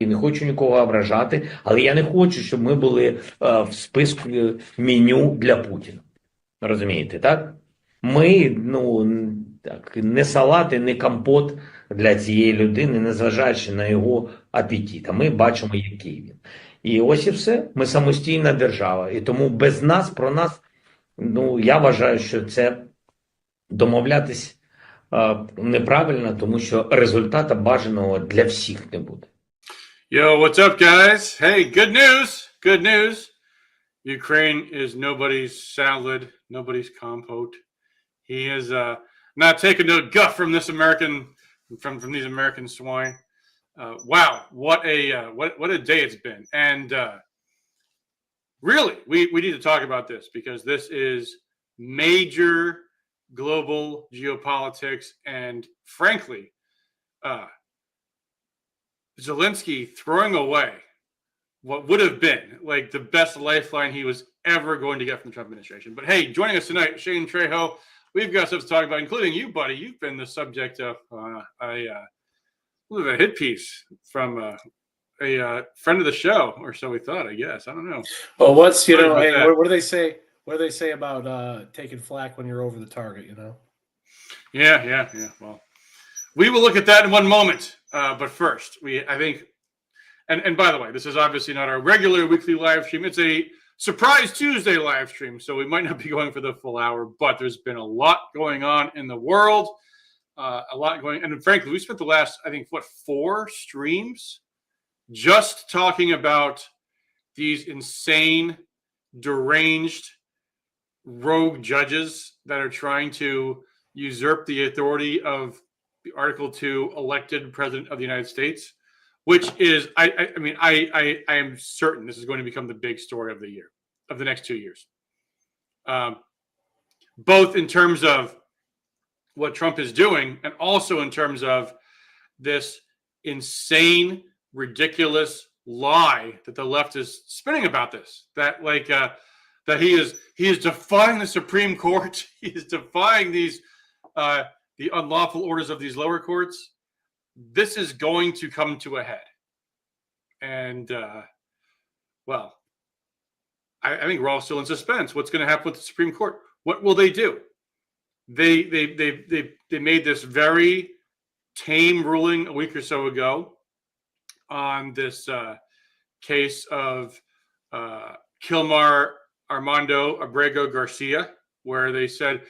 і не хочу нікого ображати, але я не хочу, щоб ми були в списку меню для Путіна. Розумієте, так? Ми, так, не салати, не компот для цієї людини, незважаючи на його апетит. А ми бачимо, який він. І ось і все. Ми самостійна держава. І тому без нас, про нас, я вважаю, що це домовлятись неправильно, тому що результату бажаного для всіх не буде. Yo, what's up, guys? Hey, good news. Good news. Ukraine is nobody's salad, nobody's compote. He is not taking no guff from this American, from these American swine. Wow, what a day it's been. And really, we need to talk about this because this is major global geopolitics, and frankly, Zelensky throwing away what would have been like the best lifeline he was ever going to get from the Trump administration. But hey, joining us tonight, Shane Trejo, we've got stuff to talk about, including you, buddy. You've been the subject of a hit piece from a friend of the show, or so we thought, I guess. I don't know. Well, what's, hey, what do they say? What do they say about taking flack when you're over the target, Yeah. Well, we will look at that in one moment. But first, I think, and by the way, this is obviously not our regular weekly live stream. It's a surprise Tuesday live stream, so we might not be going for the full hour, but there's been a lot going on in the world, and frankly, we spent the last, I think, 4 streams just talking about these insane, deranged, rogue judges that are trying to usurp the authority of the Article 2 elected president of the United States, which is, I am certain this is going to become the big story of the year, of the next 2 years. Both in terms of what Trump is doing and also in terms of this insane, ridiculous lie that the left is spinning about this, that that he is defying the Supreme Court. He is defying these, the unlawful orders of these lower courts. This is going to come to a head. And, well, I think we're all still in suspense. What's going to happen with the Supreme Court? What will they do? They made this very tame ruling a week or so ago on this case of Kilmar Armando Abrego Garcia, where they said,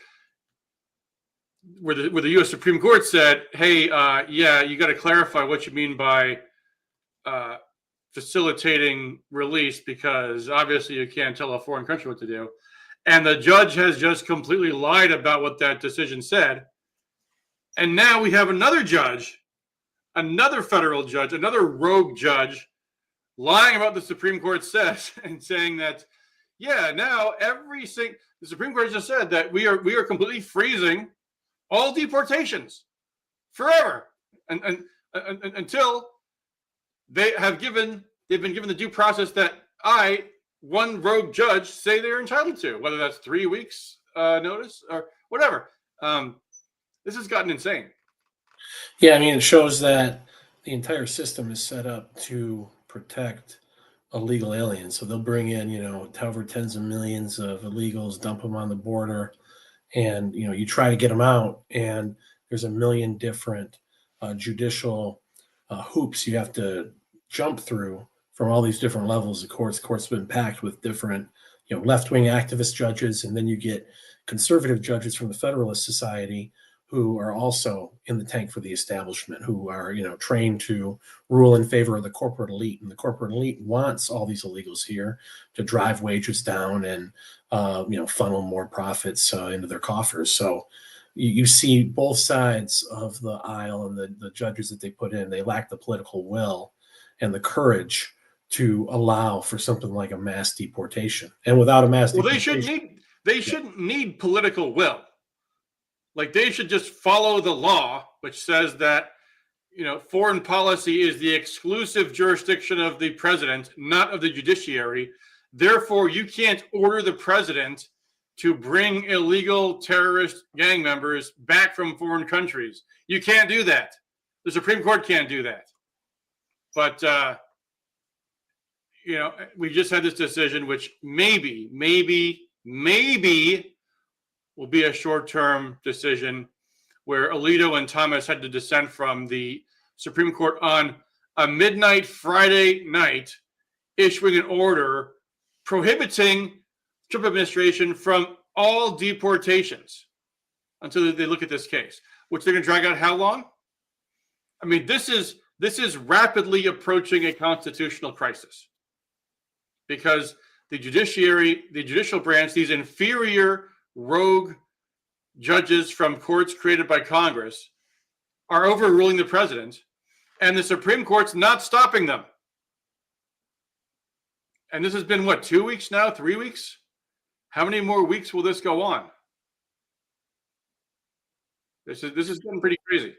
where the U.S. Supreme Court said, hey, you got to clarify what you mean by facilitating release, because obviously you can't tell a foreign country what to do. And the judge has just completely lied about what that decision said. And now we have another judge, another federal judge, another rogue judge lying about the Supreme Court says and saying that, now the Supreme Court just said that we are completely freezing all deportations forever, and until they've been given the due process that one rogue judge, say they're entitled to, whether that's 3 weeks notice or whatever. This has gotten insane. Yeah, I mean, it shows that the entire system is set up to protect illegal aliens. So they'll bring in, however, tens of millions of illegals, dump them on the border. And, you try to get them out, and there's a million different judicial hoops you have to jump through from all these different levels of courts. Courts have been packed with different, left-wing activist judges, and then you get conservative judges from the Federalist Society who are also in the tank for the establishment, who are, trained to rule in favor of the corporate elite. And the corporate elite wants all these illegals here to drive wages down and, funnel more profits into their coffers. So you see both sides of the aisle, and the judges that they put in, they lack the political will and the courage to allow for something like a mass deportation. And without a mass deportation, they shouldn't need political will. Like, they should just follow the law, which says that, foreign policy is the exclusive jurisdiction of the president, not of the judiciary. Therefore, you can't order the president to bring illegal terrorist gang members back from foreign countries. You can't do that. The Supreme Court can't do that. But we just had this decision, which maybe will be a short-term decision, where Alito and Thomas had to dissent from the Supreme Court on a midnight Friday night, issuing an order prohibiting Trump administration from all deportations until they look at this case, which they're going to drag out how long? I mean, this is rapidly approaching a constitutional crisis, because the judicial branch, these inferior rogue judges from courts created by Congress, are overruling the president, and the Supreme Court's not stopping them. And this has been, what, 2 weeks now, 3 weeks? How many more weeks will this go on? This is getting pretty crazy.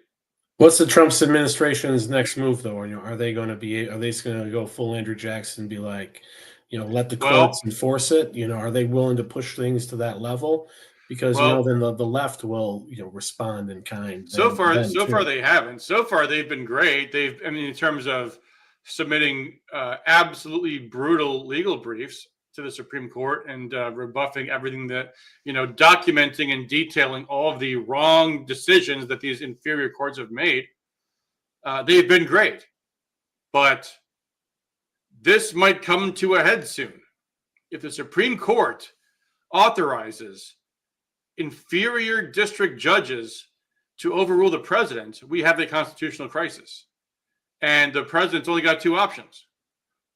What's the Trump administration's next move, though? Are they going to go full Andrew Jackson and be like, let the courts enforce it? Are they willing to push things to that level? Because then the left will respond in kind. So far they haven't. So far they've been great. In terms of submitting absolutely brutal legal briefs to the Supreme Court and rebuffing everything that, documenting and detailing all of the wrong decisions that these inferior courts have made. They've been great, but this might come to a head soon. If the Supreme Court authorizes inferior district judges to overrule the president, we have a constitutional crisis. And the president's only got two options.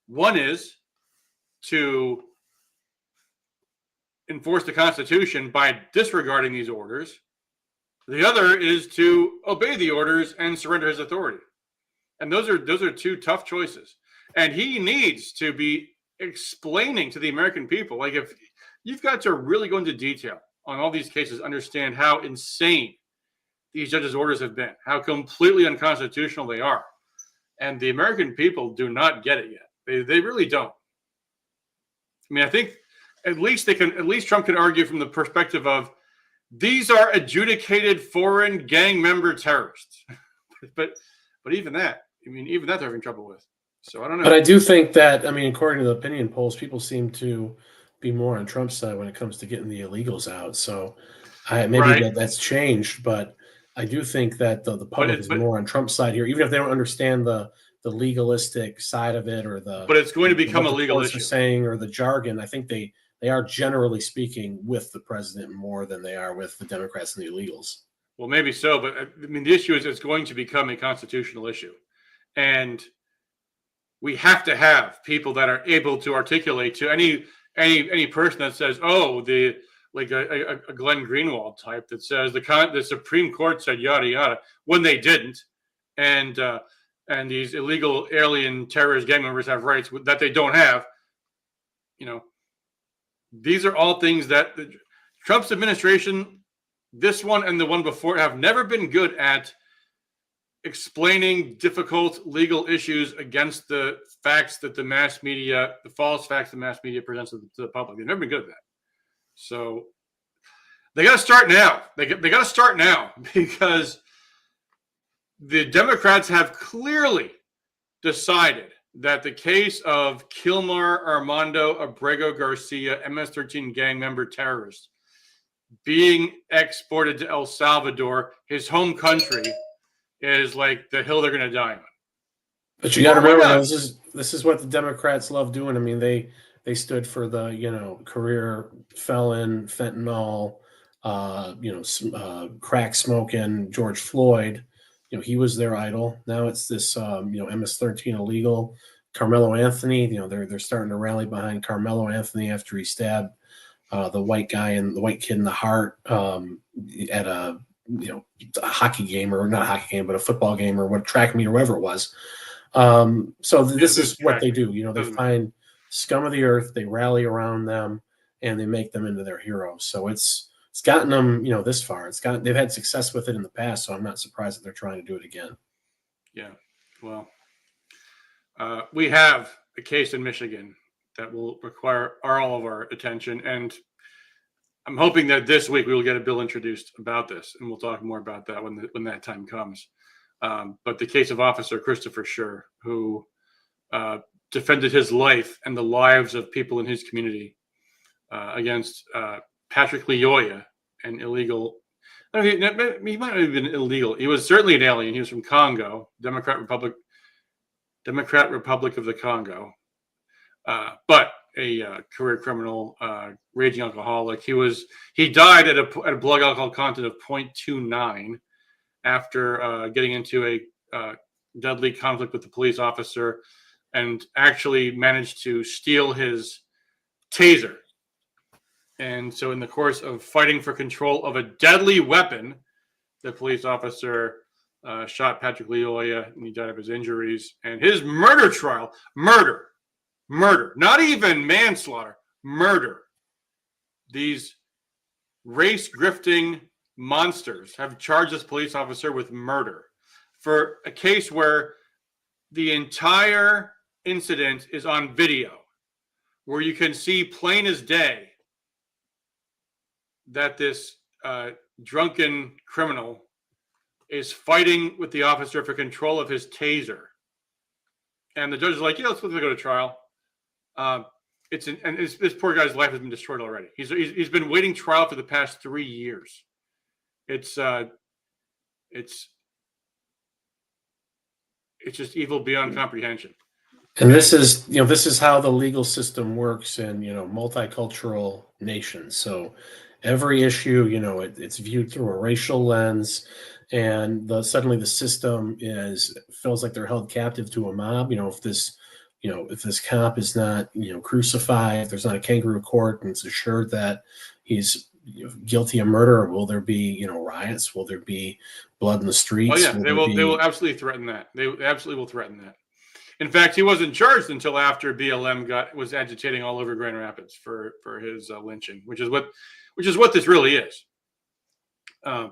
One is to enforce the Constitution by disregarding these orders. The other is to obey the orders and surrender his authority. And those are two tough choices. And he needs to be explaining to the American people, like, if you've got to really go into detail on all these cases, understand how insane these judges' orders have been, how completely unconstitutional they are. And the American people do not get it yet. They really don't. I mean, I think at least Trump can argue from the perspective of, these are adjudicated foreign gang member terrorists. but even that they're having trouble with. So I don't know. But I do think that, according to the opinion polls, people seem to be more on Trump's side when it comes to getting the illegals out. So that's changed, but I do think that the public is more on Trump's side here, even if they don't understand the legalistic side of it, or but it's going to become a legal issue. Saying, or the jargon. I think they are generally speaking with the president more than they are with the Democrats and the illegals. Well, maybe so, but the issue is it's going to become a constitutional issue, and we have to have people that are able to articulate to any person that says, like a Glenn Greenwald type that says the Supreme Court said yada yada, when they didn't, and these illegal alien terrorist gang members have rights that they don't have. These are all things that Trump's administration, this one and the one before, have never been good at explaining difficult legal issues against the facts that the false facts the mass media presents to the public. They've never been good at that. So they got to start now. They got to start now, because the Democrats have clearly decided that the case of Kilmar Armando Abrego Garcia, MS-13 gang member terrorist, being exported to El Salvador, his home country, is like the hill they're going to die on. But you got to remember, this is what the Democrats love doing. They stood for the career felon, fentanyl, crack smoking George Floyd. He was their idol. Now it's this MS-13 illegal. Carmelo Anthony. They're starting to rally behind Carmelo Anthony after he stabbed the white guy and the white kid in the heart at a hockey game, or not a hockey game, but a football game, or what, track meet, or whatever it was. So this is what they do. They find scum of the earth, they rally around them, and they make them into their heroes. So it's gotten them, this far. They've had success with it in the past, so I'm not surprised that they're trying to do it again. Yeah. Well, we have a case in Michigan that will require all of our attention, and I'm hoping that this week we will get a bill introduced about this, and we'll talk more about that when that time comes. But the case of Officer Christopher Schur, who defended his life and the lives of people in his community against Patrick Lyoya, an illegal. I mean, he might not have been illegal. He was certainly an alien. He was from Congo, Democrat Republic of the Congo, but a career criminal, raging alcoholic. He died at a blood alcohol content of 0.29 after getting into a deadly conflict with the police officer, and actually managed to steal his taser. And so in the course of fighting for control of a deadly weapon, the police officer shot Patrick Lyoya, and he died of his injuries. And his murder trial, murder, not even manslaughter, murder. These race grifting monsters have charged this police officer with murder for a case where the entire incident is on video, where you can see plain as day that this drunken criminal is fighting with the officer for control of his taser. And the judge is like, yeah, let's go to trial. This poor guy's life has been destroyed already. He's been waiting trial for the past 3 years. It's just evil beyond comprehension. And this is how the legal system works in, multicultural nations. So every issue, it's viewed through a racial lens, and suddenly the system feels like they're held captive to a mob. If this cop is not, crucified, if there's not a kangaroo court and it's assured that he's guilty of murder, will there be, riots? Will there be blood in the streets? Oh yeah, they will absolutely threaten that. They absolutely will threaten that. In fact, he wasn't charged until after BLM was agitating all over Grand Rapids for his lynching, which is what this really is. Yeah,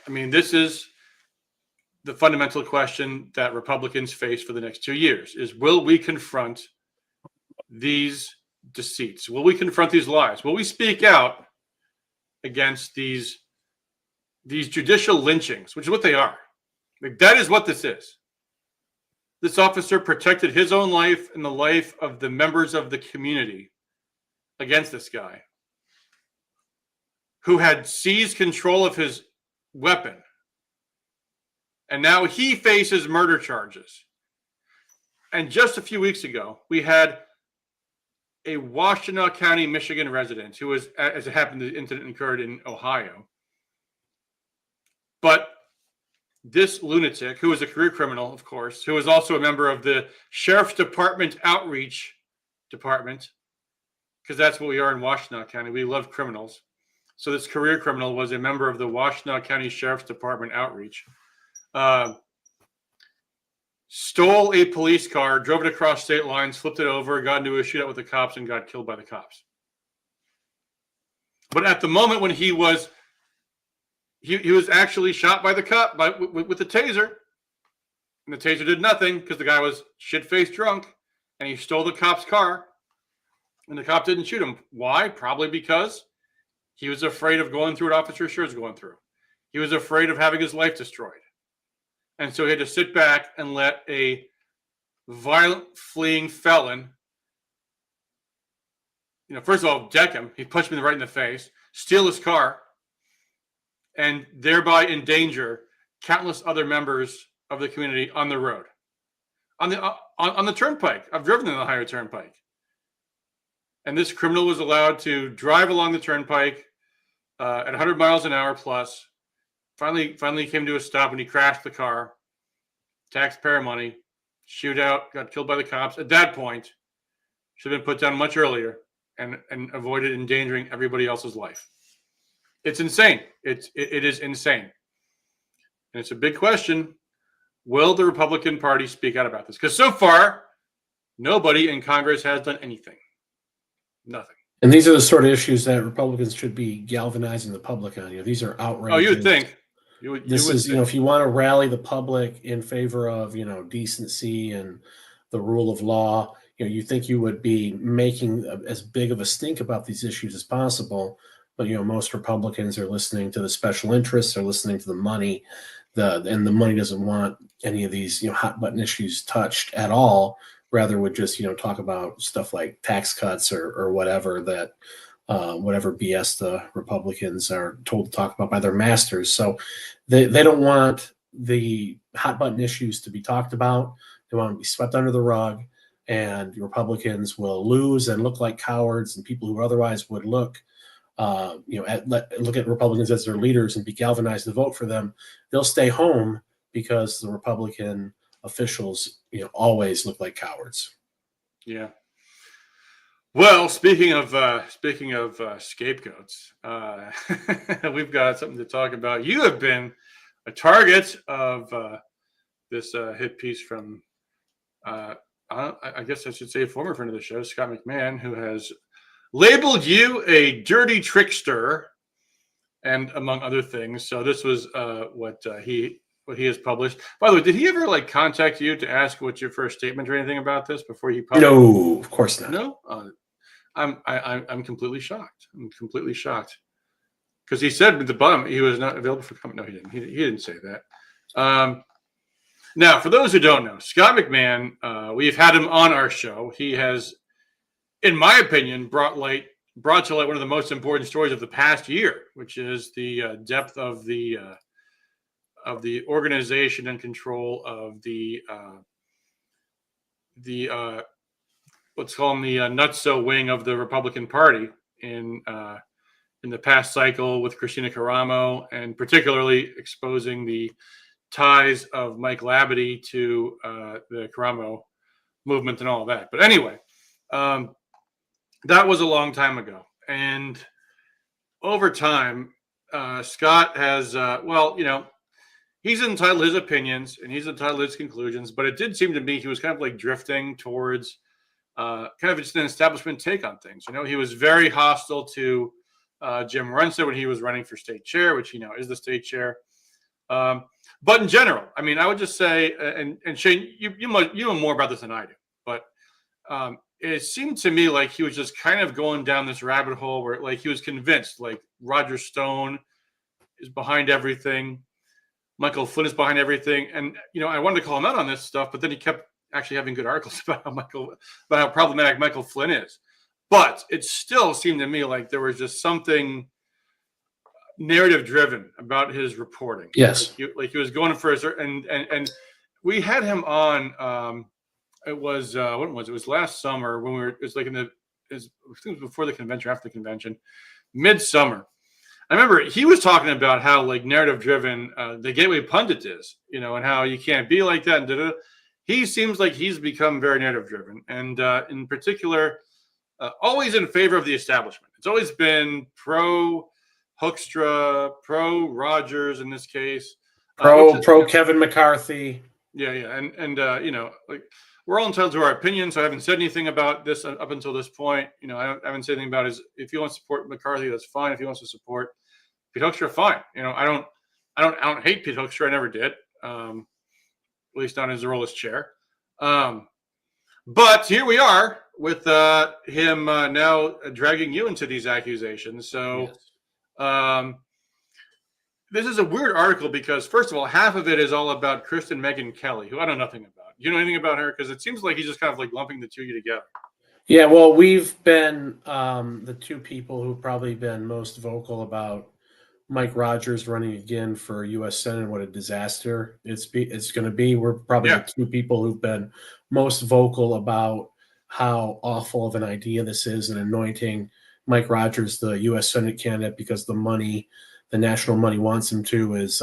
I mean, this is the fundamental question that Republicans face for the next 2 years: is will we confront these deceits? Will we confront these lies? Will we speak out against these judicial lynchings, which is what they are? Like, that is what this is. This officer protected his own life and the life of the members of the community against this guy who had seized control of his weapon. And now he faces murder charges. And just a few weeks ago, we had a Washtenaw County, Michigan resident who was, as it happened, the incident occurred in Ohio. But this lunatic, who was a career criminal, of course, who was also a member of the Sheriff's Department Outreach Department, because that's what we are in Washtenaw County. We love criminals. So this career criminal was a member of the Washtenaw County Sheriff's Department Outreach. Stole a police car, drove it across state lines, flipped it over, got into a shootout with the cops, and got killed by the cops. But at the moment when he was actually shot by the cop with the taser, and the taser did nothing because the guy was shit-faced drunk, and he stole the cop's car, and the cop didn't shoot him. Why? Probably because he was afraid of going through what Officer Schur's going through. He was afraid of having his life destroyed. And so he had to sit back and let a violent fleeing felon, first of all, deck him. He punched me right in the face, steal his car, and thereby endanger countless other members of the community on the road, on the turnpike. I've driven in the Ohio Turnpike. And this criminal was allowed to drive along the turnpike at 100 miles an hour plus. Finally came to a stop when he crashed the car. Taxpayer money, shootout, got killed by the cops. At that point, should have been put down much earlier and avoided endangering everybody else's life. It's insane. It is insane. And it's a big question. Will the Republican Party speak out about this? Because so far, nobody in Congress has done anything. Nothing. And these are the sort of issues that Republicans should be galvanizing the public on. These are outrageous. Oh, you would think. If you want to rally the public in favor of, decency and the rule of law, you think you would be making as big of a stink about these issues as possible. But most Republicans are listening to the special interests, are listening to the money, and the money doesn't want any of these hot button issues touched at all. Rather, would just talk about stuff like tax cuts or whatever that whatever BS the Republicans are told to talk about by their masters. So they don't want the hot button issues to be talked about. They want to be swept under the rug, and Republicans will lose and look like cowards, and people who otherwise would look at Republicans as their leaders and be galvanized to vote for them, they'll stay home because the Republican officials, always look like cowards. Yeah. Well, speaking of scapegoats, we've got something to talk about. You have been a target of this hit piece from, I guess I should say, a former friend of the show, Scott McMahan, who has labeled you a dirty trickster, and among other things. So this was what he has published. By the way, did he ever contact you to ask what's your first statement or anything about this before he published? No, of course not. No, I'm completely shocked. I'm completely shocked because he said at the bottom he was not available for comment. No, he didn't. He didn't say that. Now, for those who don't know, Scott McMahan, we've had him on our show. He has, in my opinion, brought to light one of the most important stories of the past year, which is the depth of the organization and control of the let's call them the nutso wing of the Republican Party in the past cycle with Christina Caramo, and particularly exposing the ties of Mike Labadie to the Caramo movement and all of that. But anyway, that was a long time ago. And over time, Scott has, he's entitled to his opinions and he's entitled to his conclusions, but it did seem to me he was kind of drifting towards kind of just an establishment take on things. He was very hostile to Jim Runza when he was running for state chair, which is the state chair. But in general, I would just say, and Shane, you know more about this than I do, but it seemed to me like he was just kind of going down this rabbit hole where he was convinced Roger Stone is behind everything. Michael Flynn is behind everything. And, I wanted to call him out on this stuff, but then he kept actually having good articles about how problematic Michael Flynn is. But it still seemed to me like there was just something narrative driven about his reporting. Yes. He was going for and we had him on, it was, when was it? It was last summer when it was I think it was before the convention, after the convention, midsummer. I remember he was talking about how narrative driven the Gateway Pundit is, and how you can't be like that. And he seems like he's become very narrative driven, and in particular, always in favor of the establishment. It's always been pro Hoekstra, pro Rogers in this case, pro Kevin McCarthy. Yeah, and we're all entitled to our opinion, so I haven't said anything about this up until this point. I haven't said anything about if he wants to support McCarthy, that's fine. If he wants to support Pete Hegseth, fine. I don't hate Pete Hegseth. I never did, at least not his role as chair. But here we are with him now dragging you into these accusations. So yes. This is a weird article because, first of all, half of it is all about Kristen Meghan Kelly, who I know nothing about. You know anything about her? Because it seems like he's just kind of lumping the two of you together. Yeah, well, we've been the two people who've probably been most vocal about Mike Rogers running again for U.S. Senate. What a disaster it's going to be. We're probably the two people who've been most vocal about how awful of an idea this is, and anointing Mike Rogers the U.S. Senate candidate because the national money wants him to is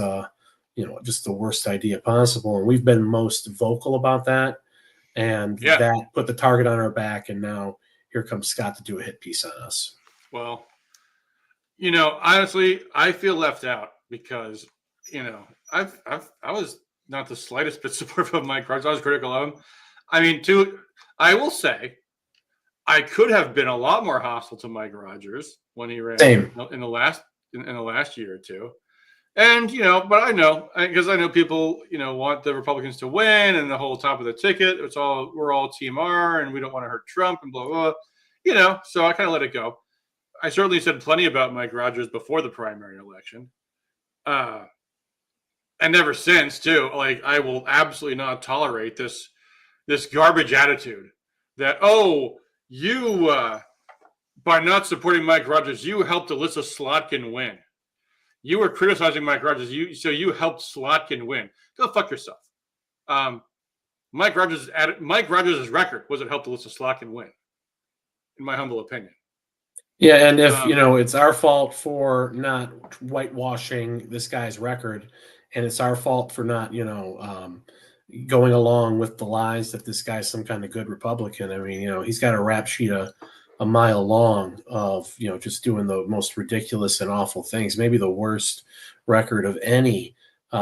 just the worst idea possible. And we've been most vocal about that. And that put the target on our back. And now here comes Scott to do a hit piece on us. Well, honestly, I feel left out because, I was not the slightest bit supportive of Mike Rogers. I was critical of him. I will say, I could have been a lot more hostile to Mike Rogers when he ran in the last year or two. And, but I know, because I know people, want the Republicans to win and the whole top of the ticket. We're all Team R and we don't want to hurt Trump and blah, blah, blah, so I kind of let it go. I certainly said plenty about Mike Rogers before the primary election. And ever since, too, like, I will absolutely not tolerate this garbage attitude that, oh, you, by not supporting Mike Rogers, you helped Alyssa Slotkin win. You were criticizing Mike Rogers, so you helped Slotkin win. Go fuck yourself. Mike Rogers' record was it helped Alyssa Slotkin win, in my humble opinion. Yeah, and if it's our fault for not whitewashing this guy's record, and it's our fault for not going along with the lies that this guy's some kind of good Republican. I mean, he's got a rap sheet a mile long of just doing the most ridiculous and awful things. Maybe the worst record of any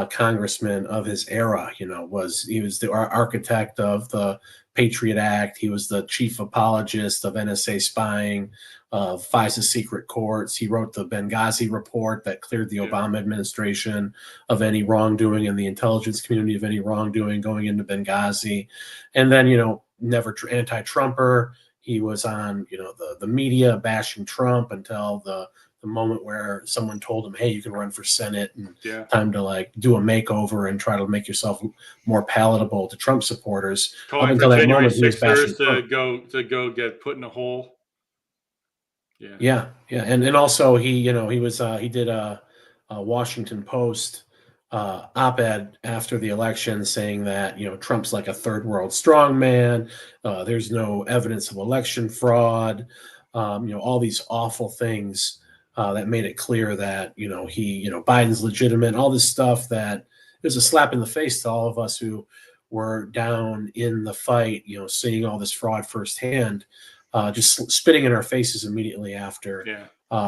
congressman of his era. He was the architect of the Patriot Act. He was the chief apologist of NSA spying, of FISA secret courts. He wrote the Benghazi report that cleared the Obama administration of any wrongdoing and the intelligence community of any wrongdoing going into Benghazi. And then, never anti-Trumper. He was on, the media bashing Trump until the moment where someone told him, hey, you can run for Senate and time to do a makeover and try to make yourself more palatable to Trump supporters. Calling up until for that January moment, he was bashing 6ers to go get put in a hole. Yeah. And also he did a Washington Post op-ed after the election saying that Trump's like a third world strongman. There's no evidence of election fraud. All these awful things that made it clear that Biden's legitimate. All this stuff that it was a slap in the face to all of us who were down in the fight. Seeing all this fraud firsthand. Just spitting in our faces immediately after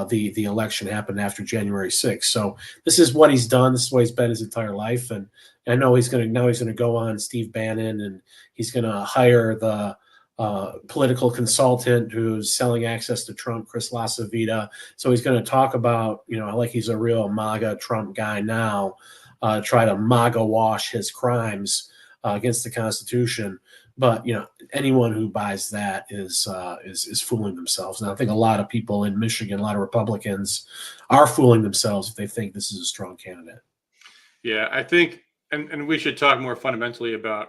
the election happened after January 6th. So this is what he's done. This is what he's been his entire life. And I know he's going to go on Steve Bannon, and he's going to hire the political consultant who's selling access to Trump, Chris LaCivita. So he's going to talk about, like he's a real MAGA Trump guy now, try to MAGA wash his crimes against the Constitution. But anyone who buys that is fooling themselves. And I think a lot of people in Michigan, a lot of Republicans, are fooling themselves if they think this is a strong candidate. Yeah, I think, and we should talk more fundamentally about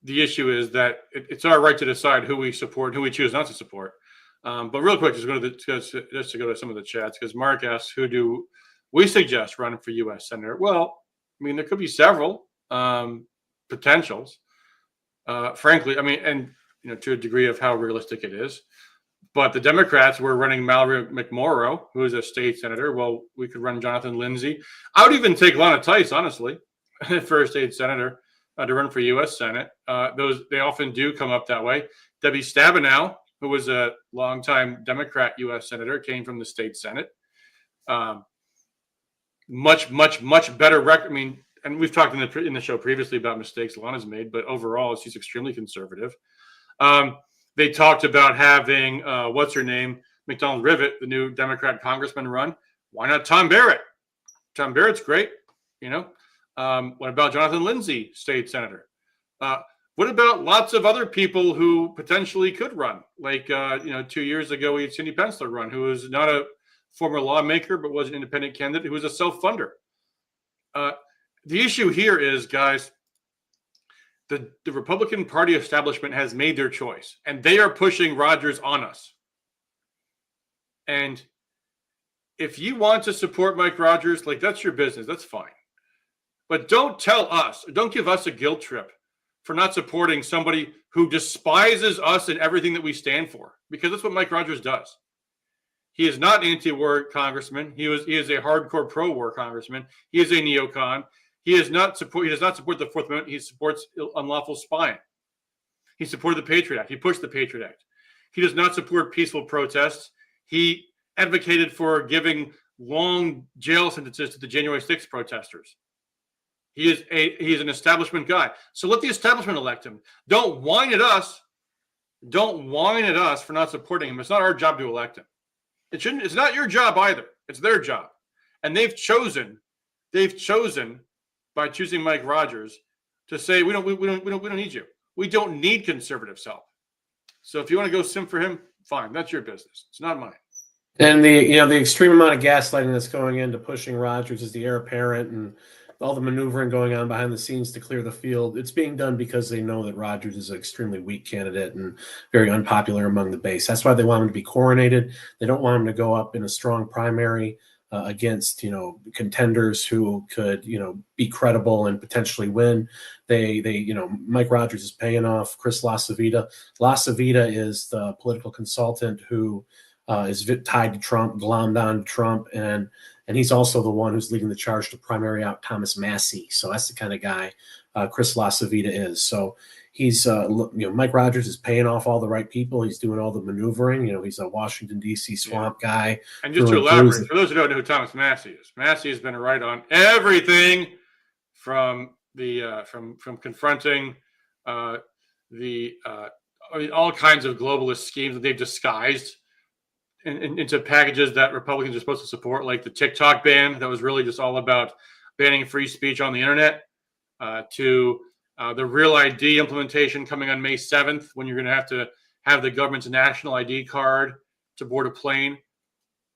the issue is that it's our right to decide who we support, who we choose not to support. But real quick, just to go to some of the chats, because Mark asks, who do we suggest running for U.S. Senator? Well, I mean, there could be several potentials. Frankly, I mean, and to a degree of how realistic it is, but the Democrats were running Mallory McMorrow, who is a state senator. Well, we could run Jonathan Lindsay. I would even take Lana Tice, honestly, for a state senator to run for U.S. Senate. They often do come up that way. Debbie Stabenow, who was a longtime Democrat U.S. senator, came from the state Senate. Much better record. I mean. And we've talked in the show previously about mistakes Lana's made, but overall, she's extremely conservative. They talked about having, what's her name, McDonald Rivet, the new Democrat congressman, run. Why not Tom Barrett? Tom Barrett's great. What about Jonathan Lindsay, state senator? What about lots of other people who potentially could run? Like, 2 years ago, we had Cindy Pensler run, who was not a former lawmaker, but was an independent candidate who was a self-funder. The issue here is, guys, the Republican Party establishment has made their choice, and they are pushing Rogers on us. And if you want to support Mike Rogers, that's your business. That's fine. But don't tell us, don't give us a guilt trip for not supporting somebody who despises us and everything that we stand for, because that's what Mike Rogers does. He is not an anti-war congressman. He is a hardcore pro-war congressman. He is a neocon. He does not support the Fourth Amendment. He supports unlawful spying. He supported the Patriot Act. He pushed the Patriot Act. He does not support peaceful protests. He advocated for giving long jail sentences to the January 6th protesters. He is an establishment guy. So let the establishment elect him. Don't whine at us. Don't whine at us for not supporting him. It's not our job to elect him. It's not your job either. It's their job. And they've chosen by choosing Mike Rogers to say we don't need you. We don't need conservatives' help. So if you want to go sim for him, fine. That's your business. It's not mine. And the extreme amount of gaslighting that's going into pushing Rogers as the heir apparent, and all the maneuvering going on behind the scenes to clear the field, it's being done because they know that Rogers is an extremely weak candidate and very unpopular among the base. That's why they want him to be coronated. They don't want him to go up in a strong primary against contenders who could be credible and potentially win. They Mike Rogers is paying off Chris LaCivita. LaCivita is the political consultant who is tied to Trump, glommed on to Trump, and he's also the one who's leading the charge to primary out Thomas Massie. So that's the kind of guy Chris LaCivita is. So he's Mike Rogers is paying off all the right people. He's doing all the maneuvering. He's a Washington D.C. swamp guy. And just to elaborate, for those who don't know who Thomas Massie is, Massie has been right on everything from the from confronting all kinds of globalist schemes that they've disguised into packages that Republicans are supposed to support, like the TikTok ban that was really just all about banning free speech on the internet, to the Real ID implementation coming on May 7th, when you're going to have the government's national ID card to board a plane.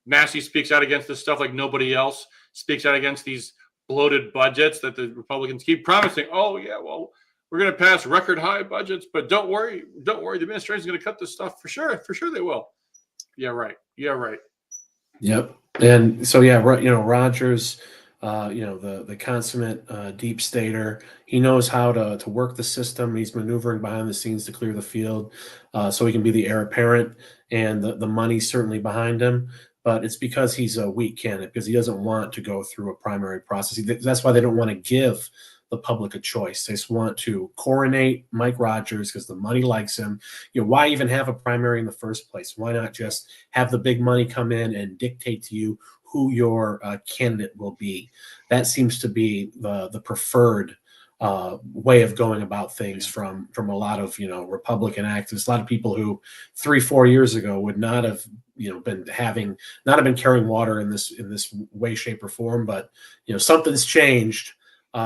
Massie speaks out against this stuff like nobody else, speaks out against these bloated budgets that the Republicans keep promising. Oh, yeah, well, we're going to pass record high budgets, but don't worry. The administration is going to cut this stuff for sure. For sure they will. Yeah, right. Yep. And so, Rogers, the consummate deep stater, he knows how to work the system. He's maneuvering behind the scenes to clear the field so he can be the heir apparent, and the money's certainly behind him. But it's because he's a weak candidate, because he doesn't want to go through a primary process. That's why they don't want to give the public a choice. They just want to coronate Mike Rogers because the money likes him. Why even have a primary in the first place? Why not just have the big money come in and dictate to you who your candidate will be? That seems to be the preferred way of going about things from a lot of Republican activists, a lot of people who 3-4 years ago would not have been carrying water in this way, shape, or form. But something's changed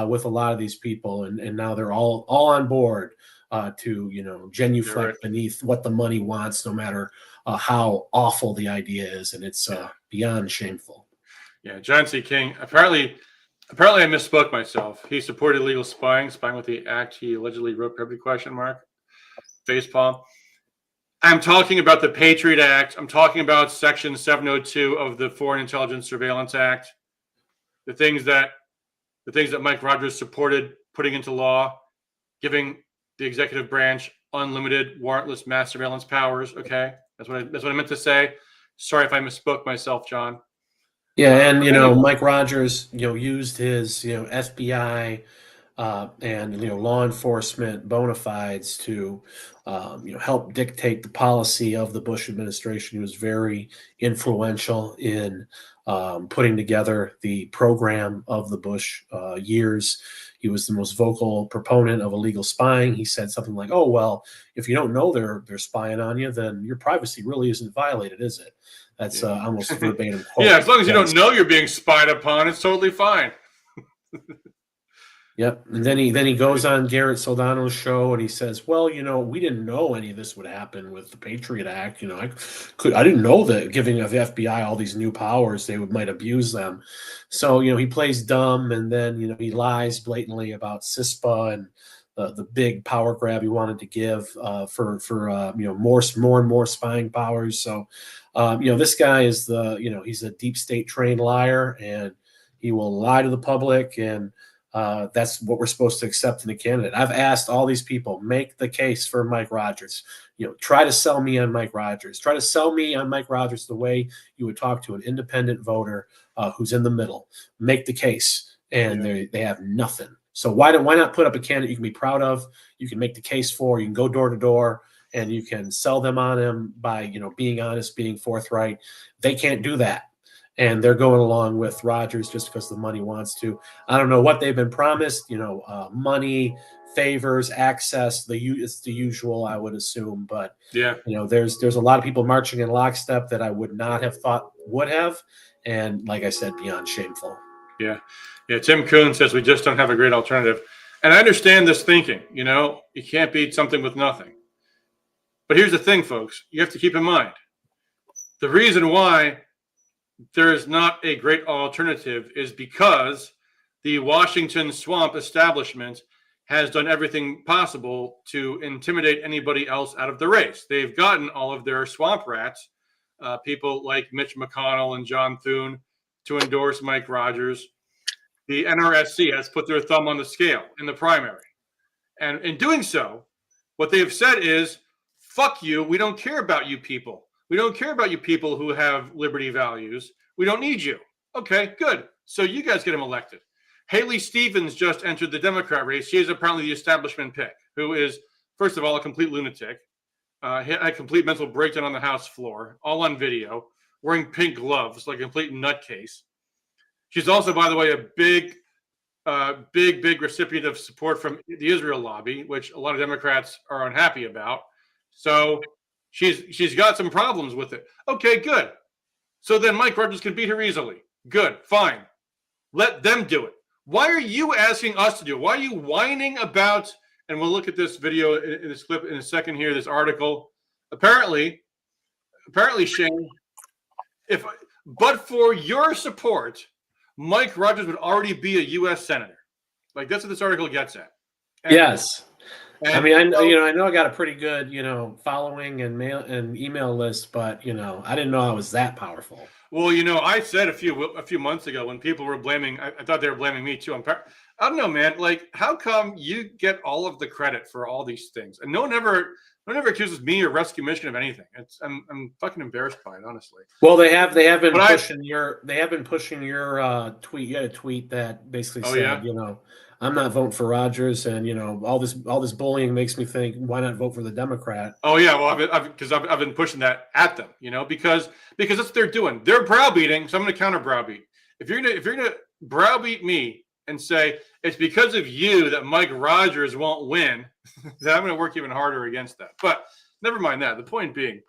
with a lot of these people, and now they're all on board to genuflect beneath what the money wants, no matter how awful the idea is, and it's beyond shameful. Yeah, John C. King apparently I misspoke myself. He supported illegal spying with the act he allegedly wrote perfectly ? Facepalm. I'm talking about the Patriot Act. I'm talking about Section 702 of the Foreign Intelligence Surveillance Act. The things that Mike Rogers supported putting into law, giving the executive branch unlimited warrantless mass surveillance powers. Okay, that's what I meant to say. Sorry if I misspoke myself, John. Yeah, and Mike Rogers, used his FBI and law enforcement bona fides to help dictate the policy of the Bush administration. He was very influential in putting together the program of the Bush years. He was the most vocal proponent of illegal spying. He said something like, "Oh, well, if you don't know they're spying on you, then your privacy really isn't violated, is it?" That's almost a verbatim quote. Yeah, as long as you don't know you're being spied upon, it's totally fine. Yep. And then he goes on Garrett Soldano's show and he says, "Well, we didn't know any of this would happen with the Patriot Act. I didn't know that giving the FBI all these new powers, they might abuse them." So, he plays dumb, and then, he lies blatantly about CISPA and the big power grab he wanted to give for more and more spying powers. So, this guy is he's a deep state trained liar, and he will lie to the public, and that's what we're supposed to accept in a candidate. I've asked all these people, make the case for Mike Rogers. Try to sell me on Mike Rogers. Try to sell me on Mike Rogers the way you would talk to an independent voter who's in the middle. Make the case, and they have nothing. So why not put up a candidate you can be proud of? You can make the case for. You can go door to door, and you can sell them on him by being honest, being forthright. They can't do that. And they're going along with Rogers just because the money wants to. I don't know what they've been promised, money, favors, access. It's the usual, I would assume. But there's a lot of people marching in lockstep that I would not have thought would have, and like I said, beyond shameful. Yeah. Tim Kuhn says we just don't have a great alternative, and I understand this thinking. You can't beat something with nothing. But here's the thing, folks. You have to keep in mind. The reason why there is not a great alternative is because the Washington swamp establishment has done everything possible to intimidate anybody else out of the race. They've gotten all of their swamp rats, people like Mitch McConnell and John Thune, to endorse Mike Rogers. The NRSC has put their thumb on the scale in the primary. And in doing so, what they have said is, fuck you, we don't care about you people. We don't care about you people who have liberty values. We don't need you. Okay, good. So you guys get him elected. Haley Stevens just entered the Democrat race. She is apparently the establishment pick, who is, first of all, a complete lunatic, had a complete mental breakdown on the House floor, all on video, wearing pink gloves, like a complete nutcase. She's also, by the way, a big recipient of support from the Israel lobby, which a lot of Democrats are unhappy about. So she's got some problems with it. Okay, good. So then Mike Rogers can beat her easily. Good, fine. Let them do it. Why are you asking us to do it? Why are you whining about, and we'll look at this video in this clip in a second here, this article. Apparently, Shane, but for your support, Mike Rogers would already be a U.S. senator. Like, that's what this article gets at. And, yes. I mean, I know I got a pretty good, following and email list, but I didn't know I was that powerful. Well, I said a few months ago when people were blaming, I thought they were blaming me too. I don't know, man. Like, how come you get all of the credit for all these things, and no one ever accuses me or Rescue Mission of anything? I'm fucking embarrassed by it, honestly. Well, they have been pushing your tweet. You had a tweet that basically said, I'm not voting for Rogers, and all this bullying makes me think, why not vote for the Democrat? Oh yeah, well, I've been pushing that at them, because that's what they're doing. They're browbeating, so I'm going to counter browbeat. If you're gonna browbeat me and say it's because of you that Mike Rogers won't win, then I'm going to work even harder against that. But never mind that. The point being,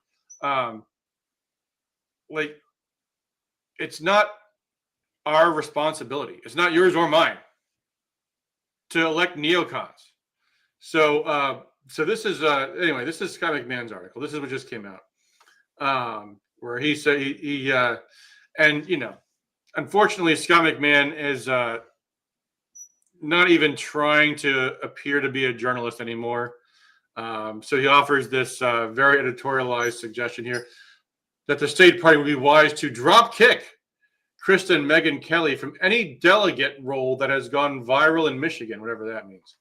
it's not our responsibility. It's not yours or mine to elect neocons. So this is anyway. This is Scott McMahon's article. This is what just came out, where he said unfortunately, Scott McMahon is not even trying to appear to be a journalist anymore. So he offers this very editorialized suggestion here that the state party would be wise to drop kick Kristen Megyn Kelly from any delegate role that has gone viral in Michigan, whatever that means.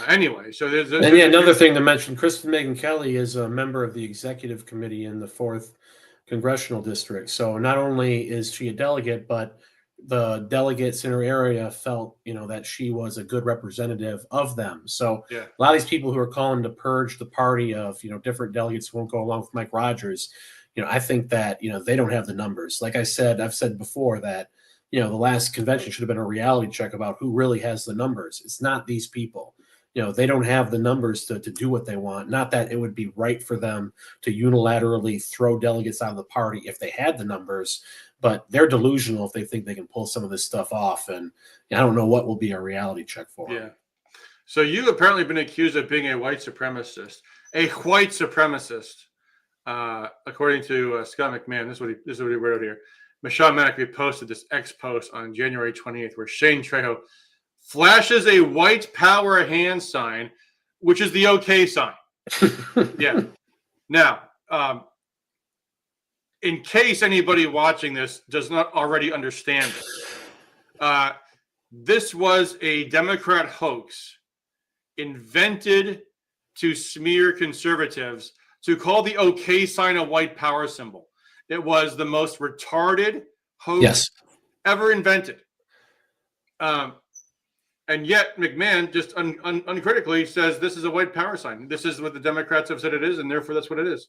Anyway, so there's another thing to mention. Kristen Megyn Kelly is a member of the executive committee in the 4th congressional district. So not only is she a delegate, but the delegates in her area felt, that she was a good representative of them. So a lot of these people who are calling to purge the party of, different delegates who won't go along with Mike Rogers, I think that, they don't have the numbers. Like I've said before that, the last convention should have been a reality check about who really has the numbers. It's not these people. They don't have the numbers to do what they want. Not that it would be right for them to unilaterally throw delegates out of the party if they had the numbers, but they're delusional if they think they can pull some of this stuff off. And I don't know what will be a reality check for them. Yeah. So you apparently been accused of being a white supremacist. A white supremacist. According to Scott McMahon, this is what he wrote here. Michelle Mannick posted this X post on January 28th where Shane Trejo flashes a white power hand sign, which is the okay sign. Yeah. Now, in case anybody watching this does not already understand it, this was a Democrat hoax invented to smear conservatives, to call the okay sign a white power symbol. It was the most retarded hoax ever invented. And yet McMahon just uncritically says this is a white power sign. This is what the Democrats have said it is, and therefore that's what it is.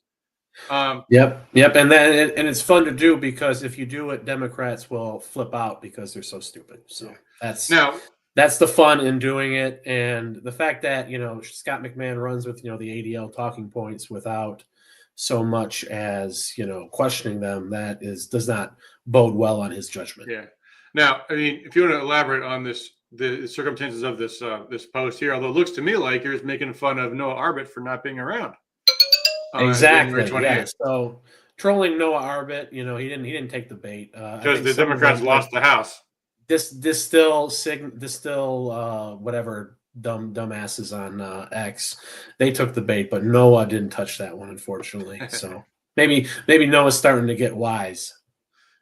Yep. And it's fun to do because if you do it, Democrats will flip out because they're so stupid. So that's the fun in doing it. And the fact that, Scott McMahon runs with, the ADL talking points without so much as, questioning them, does not bode well on his judgment. Yeah. Now, I mean, if you want to elaborate on the circumstances of this post here, although it looks to me like you're making fun of Noah Arbit for not being around. Exactly. Yeah. So trolling Noah Arbit. You know, he didn't take the bait. Because the Democrats lost the House. Distill whatever dumbasses on X, they took the bait, but Noah didn't touch that one, unfortunately. So maybe Noah's starting to get wise.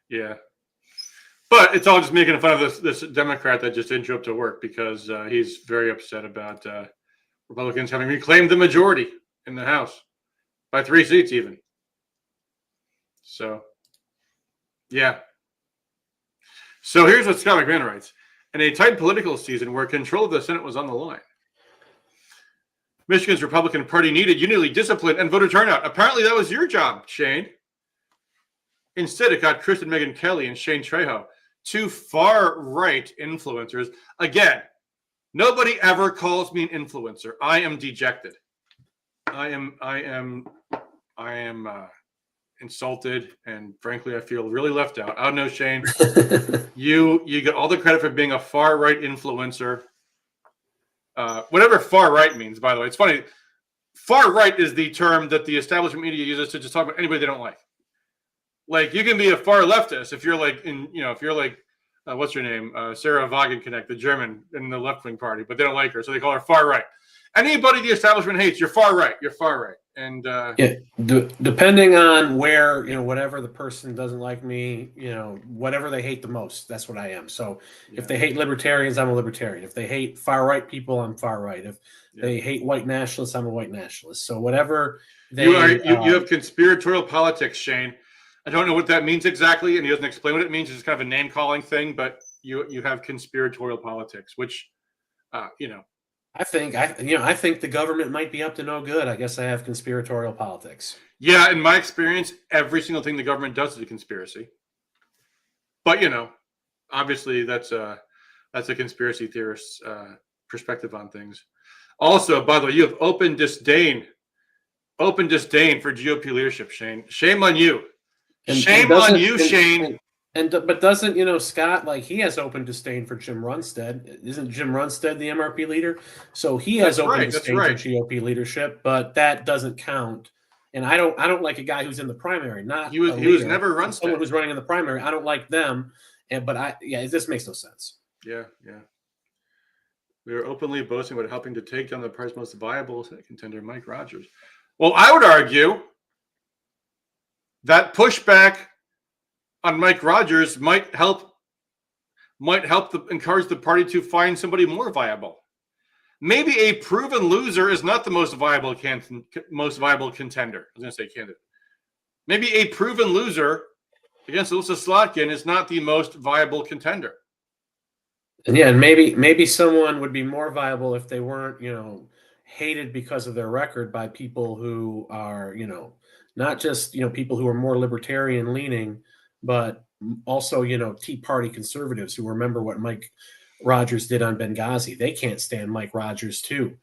Yeah, but it's all just making fun of this Democrat that just didn't show up to work because he's very upset about Republicans having reclaimed the majority in the House by 3 seats, even. So, yeah. So here's what Scott McMahan writes. In a tight political season where control of the Senate was on the line, Michigan's Republican Party needed unity, discipline, and voter turnout. Apparently that was your job, Shane. Instead, it got Kristen Megyn Kelly and Shane Trejo, 2 far-right influencers. Again, nobody ever calls me an influencer. I am dejected. I am insulted, and frankly, I feel really left out. Oh no, Shane, you get all the credit for being a far right influencer. Whatever far right means, by the way, it's funny. Far right is the term that the establishment media uses to just talk about anybody they don't like. Like you can be a far leftist if you're like what's her name, Sarah Wagenknecht, the German in the left wing party, but they don't like her, so they call her far right. Anybody the establishment hates, you're far right. You're far right. And depending on where, whatever the person doesn't like me, whatever they hate the most, that's what I am. So if they hate libertarians, I'm a libertarian. If they hate far right people, I'm far right. If they hate white nationalists, I'm a white nationalist. So whatever you have conspiratorial politics, Shane. I don't know what that means exactly, and he doesn't explain what it means. It's kind of a name calling thing, but you have conspiratorial politics, which I think the government might be up to no good. I guess I have conspiratorial politics. Yeah, in my experience, every single thing the government does is a conspiracy. But obviously that's a conspiracy theorist's perspective on things. Also, by the way, you have open disdain for GOP leadership, Shane. Shame on you. Shame on you, Shane. But doesn't Scott, like, he has open disdain for Jim Runstead? Isn't Jim Runstead the MRP leader? So he has open disdain for GOP leadership, but that doesn't count. And I don't like a guy who's in the primary. He was never Runstead. Someone who's running in the primary. I don't like them. This makes no sense. Yeah. We are openly boasting about helping to take down the party's most viable contender, Mike Rogers. Well, I would argue that pushback on Mike Rogers might help encourage the party to find somebody more viable. Maybe a proven loser is not the most viable contender. I was going to say candidate. Maybe a proven loser against Alyssa Slotkin is not the most viable contender. And maybe someone would be more viable if they weren't, hated because of their record by people who are, not just, people who are more libertarian leaning, but also, Tea Party conservatives who remember what Mike Rogers did on Benghazi. They can't stand Mike Rogers too.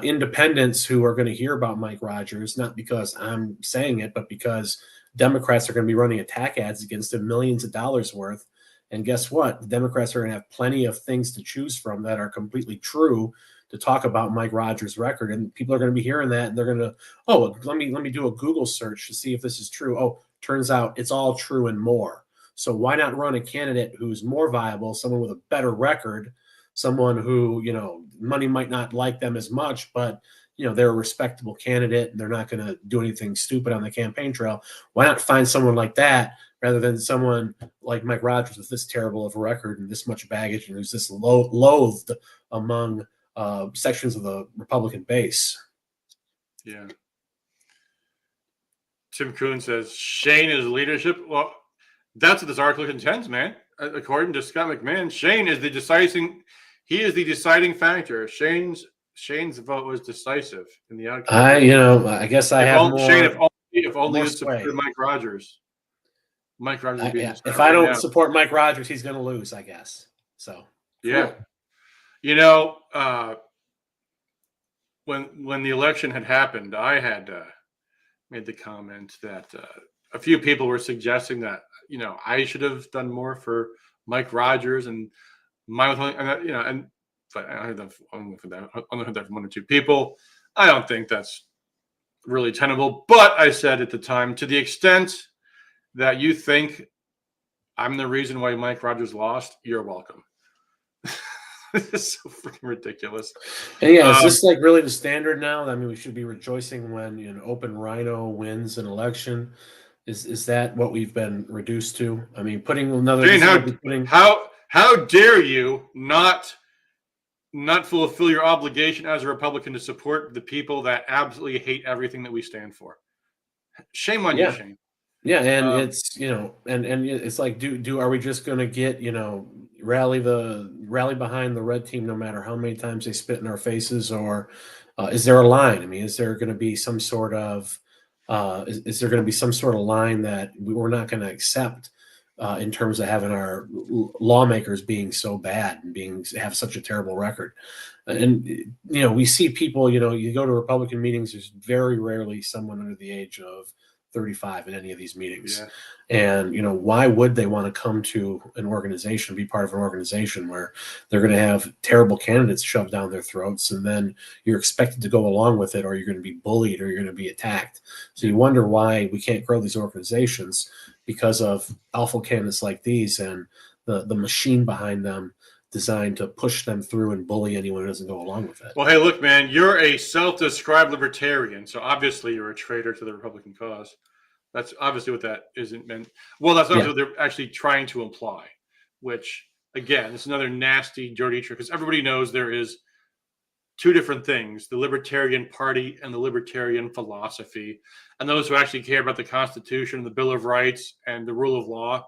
Independents who are going to hear about Mike Rogers, not because I'm saying it, but because Democrats are going to be running attack ads against him, millions of dollars worth. And guess what? The Democrats are going to have plenty of things to choose from that are completely true to talk about Mike Rogers' record. And people are going to be hearing that, and they're going to, let me do a Google search to see if this is true. Oh, turns out it's all true and more. So why not run a candidate who's more viable, someone with a better record, someone who, money might not like them as much, but, they're a respectable candidate and they're not going to do anything stupid on the campaign trail. Why not find someone like that rather than someone like Mike Rogers with this terrible of a record and this much baggage and who's this loathed among sections of the Republican base? Yeah. Tim Kuhn says Shane is leadership. Well, that's what this article contends, man. According to Scott McMahan, Shane is the deciding. He is the deciding factor. Shane's vote was decisive in the outcome. I guess I have more. Shane, if only you supported Mike Rogers. Mike Rogers. If I don't support Mike Rogers, he's going to lose, I guess. So yeah, when the election had happened, I had made the comment that a few people were suggesting that I should have done more for Mike Rogers, and but I only heard that from one or two people. I don't think that's really tenable. But I said at the time, to the extent that you think I'm the reason why Mike Rogers lost, you're welcome. This is so freaking ridiculous. And yeah, is this like really the standard now? I mean, we should be rejoicing when an open rhino wins an election. Is that what we've been reduced to? I mean, putting another Jane, how dare you not fulfill your obligation as a Republican to support the people that absolutely hate everything that we stand for? Shame on you, Shane. Yeah, and it's and it's like, are we just going to get rally behind the red team no matter how many times they spit in our faces, or is there a line? I mean, is there going to be some sort of is there going to be some sort of line that we're not going to accept in terms of having our lawmakers being so bad and have such a terrible record? And we see people. You go to Republican meetings. There's very rarely someone under the age of 35 in any of these meetings. Yeah. And why would they want to come to an organization, be part of an organization where they're going to have terrible candidates shoved down their throats, and then you're expected to go along with it, or you're going to be bullied, or you're going to be attacked? So you wonder why we can't grow these organizations, because of awful candidates like these and the machine behind them designed to push them through and bully anyone who doesn't go along with it. Well, hey, look, man, you're a self-described libertarian, so obviously you're a traitor to the Republican cause. That's obviously what that isn't meant. Well, that's obviously what they're actually trying to imply, which, again, is another nasty, dirty trick, because everybody knows there is two different things: the Libertarian Party and the Libertarian philosophy. And those who actually care about the Constitution, the Bill of Rights, and the rule of law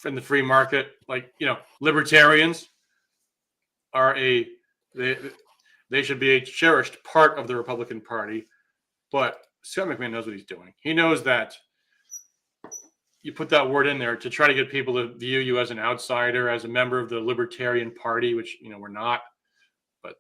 in the free market, like, libertarians are they should be a cherished part of the Republican Party. But Scott McMahan knows what he's doing. He knows that you put that word in there to try to get people to view you as an outsider, as a member of the Libertarian Party, which we're not. But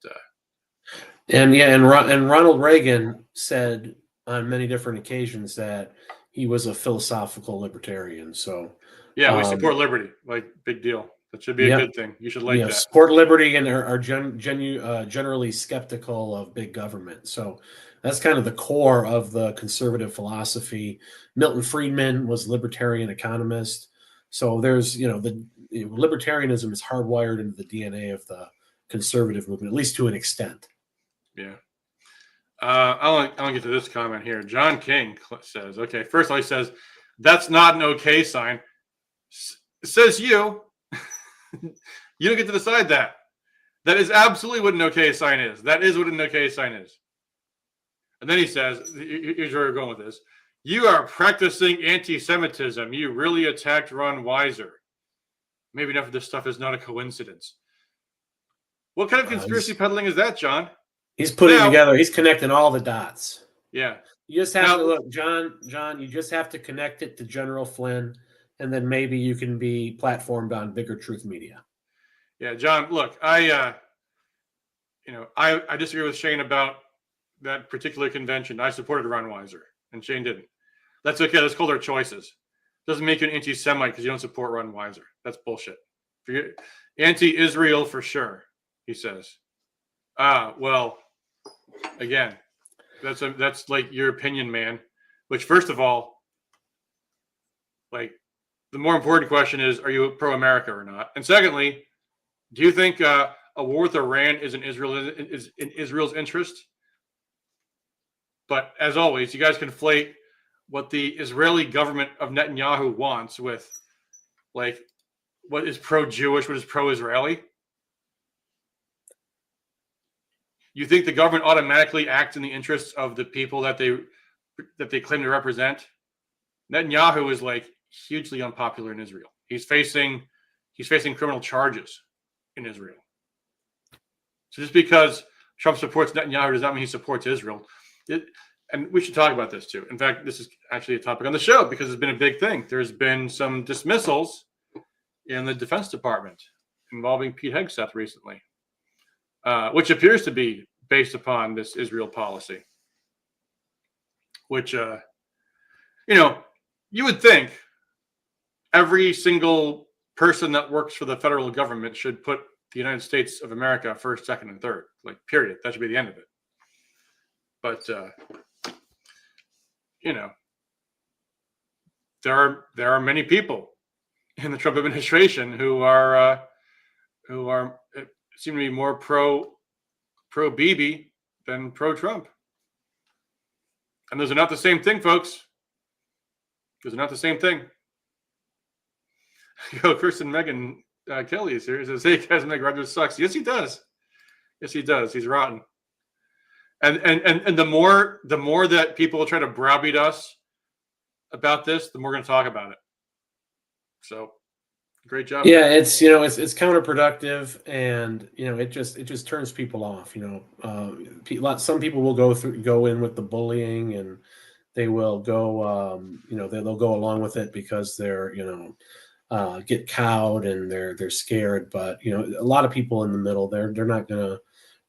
and Ronald Reagan said on many different occasions that he was a philosophical libertarian. So yeah, we support liberty. Like, big deal. That should be a good thing. You should like that. Support liberty and are generally skeptical of big government. So that's kind of the core of the conservative philosophy. Milton Friedman was a libertarian economist. So there's, the libertarianism is hardwired into the DNA of the conservative movement, at least to an extent. Yeah. I'll get to this comment here. John King says, okay, first of all, he says, that's not an okay sign. Says you. You don't get to decide that. That is absolutely what an okay sign is. That is what an okay sign is. And then he says, here's where we're going with this: you are practicing anti-Semitism. You really attacked Ron Weiser. Maybe enough of this stuff is not a coincidence. What kind of conspiracy peddling is that, John? He's putting together, he's connecting all the dots. Yeah. You just have to look, John, you just have to connect it to General Flynn, and then maybe you can be platformed on Bigger Truth Media. Yeah, John, look, I disagree with Shane about that particular convention. I supported Ron Weiser, and Shane didn't. That's okay. That's called our choices. Doesn't make you an anti-Semite because you don't support Ron Weiser. That's bullshit. Anti-Israel for sure, he says. Well, again, that's like your opinion, man. Which, first of all, like, the more important question is, are you pro-America or not? And secondly, do you think a war with Iran is in Israel's interest? But as always, you guys conflate what the Israeli government of Netanyahu wants with, like, what is pro-Jewish, what is pro-Israeli. You think the government automatically acts in the interests of the people that they claim to represent? Netanyahu is, like, hugely unpopular in Israel. He's facing criminal charges in Israel. So just because Trump supports Netanyahu does not mean he supports Israel. And we should talk about this too. In fact, this is actually a topic on the show because it's been a big thing. There's been some dismissals in the Defense Department involving Pete Hegseth recently, which appears to be based upon this Israel policy, which, you would think every single person that works for the federal government should put the United States of America first, second, and third, like, period. That should be the end of it. But you know, there are many people in the Trump administration who seem to be more pro Bibi than pro Trump. And those are not the same thing, folks. Those are not the same thing. Kristen Megan Kelly is here. He says, "Hey guys, Meg Rogers sucks." Yes, he does. Yes, he does. He's rotten. And the more that people try to browbeat us about this, the more we're going to talk about it. So, great job. Yeah, it's it's counterproductive, and it just turns people off. Some people will go in with the bullying, and they will go they'll go along with it because they're get cowed and they're scared. But a lot of people in the middle, they're not going to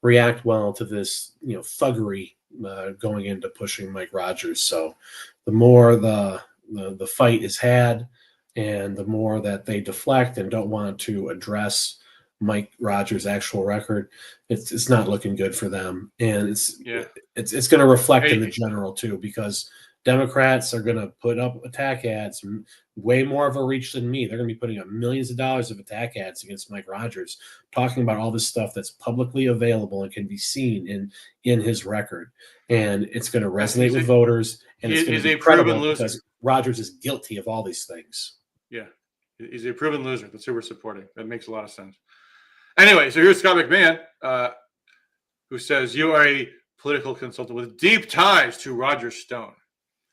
react well to this thuggery going into pushing Mike Rogers. So the more the fight is had, and the more that they deflect and don't want to address Mike Rogers' actual record, it's not looking good for them, and it's going to reflect in the general too, because Democrats are going to put up attack ads, way more of a reach than me. They're going to be putting up millions of dollars of attack ads against Mike Rogers, talking about all this stuff that's publicly available and can be seen in his record, and it's going to resonate with voters. And it's going to be proven loser because Rogers is guilty of all these things. Yeah, he's a proven loser. That's who we're supporting. That makes a lot of sense. Anyway, so here's Scott McMahan, who says, "You are a political consultant with deep ties to Roger Stone."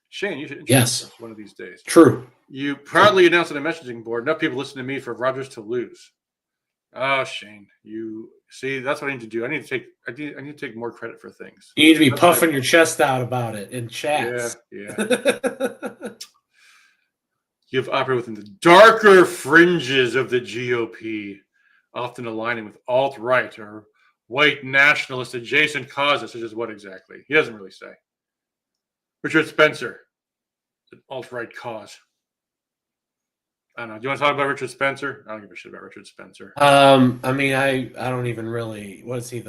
Shane, you should introduce us one of these days. True. You proudly announced on a messaging board, "Enough people listen to me for Rogers to lose." Oh, Shane, you see, that's what I need to do. I need to take more credit for things. You need to be puffing your chest out about it in chats. Yeah. You've operated within the darker fringes of the GOP, often aligning with alt-right or white nationalist adjacent causes, such as what exactly? He doesn't really say. Richard Spencer, an alt-right cause. I don't know. Do you want to talk about Richard Spencer? I don't give a shit about Richard Spencer. I mean, I don't even really. What is he?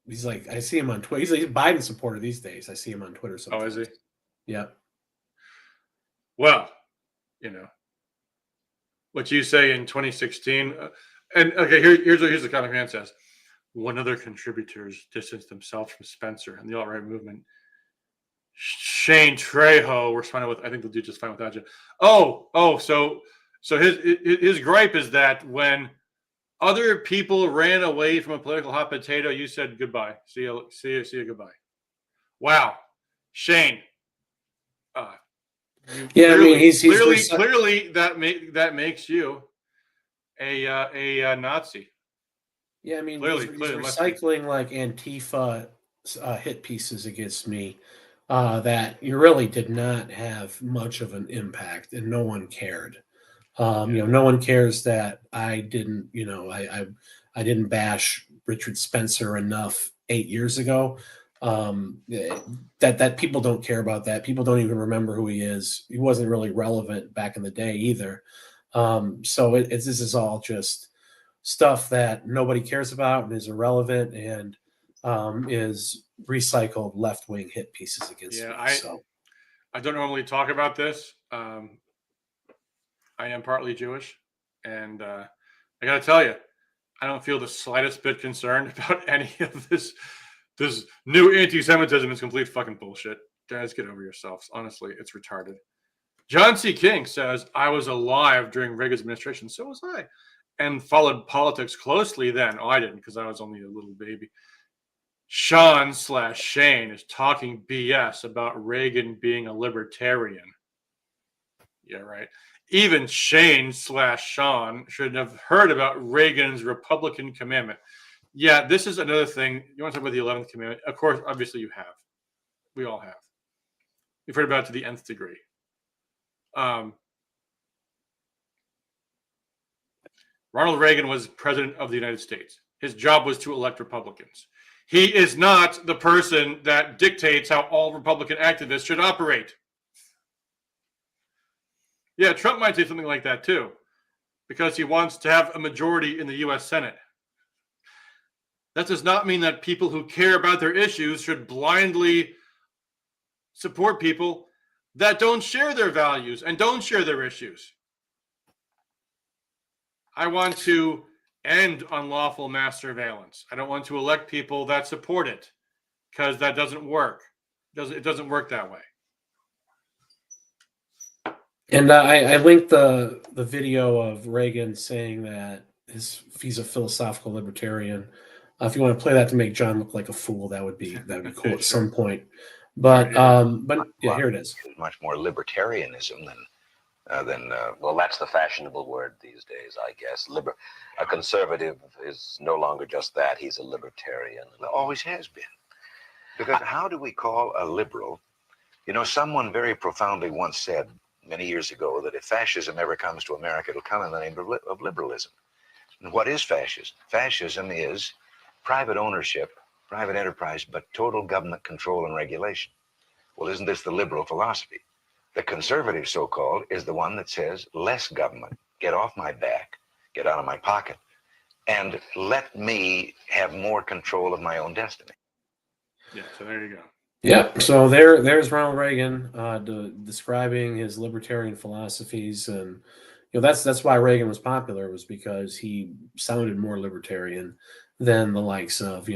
He's like, I see him on Twitter. He's a Biden supporter these days. I see him on Twitter sometimes. Oh, is he? Yeah. Well, what you say in 2016, and okay, here's what the comic man says. When other contributors distanced themselves from Spencer and the alt-right movement, Shane Trejo responded with, "I think they'll do just fine without you." So his gripe is that when other people ran away from a political hot potato, you said goodbye. See you, goodbye. Wow, Shane. Clearly that makes you a Nazi. Yeah, I mean, he's recycling like Antifa hit pieces against me that you really did not have much of an impact, and no one cared. No one cares that I didn't, I didn't bash Richard Spencer enough 8 years ago. That people don't care about that. People don't even remember who he is. He wasn't really relevant back in the day either. So this is all just stuff that nobody cares about and is irrelevant and is recycled left-wing hit pieces against me. I don't normally talk about this. I am partly Jewish, and I got to tell you, I don't feel the slightest bit concerned about any of this. This new anti-Semitism is complete fucking bullshit. Guys, get over yourselves. Honestly, it's retarded. John C. King says, "I was alive during Reagan's administration." So was I. And followed politics closely then. Oh, I didn't, because I was only a little baby. Sean/Shane is talking BS about Reagan being a libertarian. Yeah, right. Even Shane/Sean should have heard about Reagan's Republican commandment. Yeah, this is another thing. You want to talk about the 11th commandment? Of course, obviously you have. We all have. We've heard about it to the nth degree. Ronald Reagan was president of the United States. His job was to elect Republicans. He is not the person that dictates how all Republican activists should operate. Yeah, Trump might say something like that too, because he wants to have a majority in the U.S. Senate. That does not mean that people who care about their issues should blindly support people that don't share their values and don't share their issues. I want to end unlawful mass surveillance. I don't want to elect people that support it, because that doesn't work. It doesn't work that way. And I linked the video of Reagan saying that he's a philosophical libertarian. If you want to play that to make John look like a fool, that'd be cool at some point. But yeah, here it is. Much more libertarianism than well, that's the fashionable word these days, I guess. A conservative is no longer just that; he's a libertarian. Always has been. Because how do we call a liberal? You know, someone very profoundly once said many years ago that if fascism ever comes to America, it'll come in the name of liberalism. And what is fascism? Fascism is private ownership, private enterprise, but total government control and regulation. Well, isn't this the liberal philosophy? The conservative, so-called, is the one that says less government, get off my back, get out of my pocket, and let me have more control of my own destiny. Yeah, so there you go. Yeah, so there's Ronald Reagan describing his libertarian philosophies, and that's why Reagan was popular, was because he sounded more libertarian than the likes of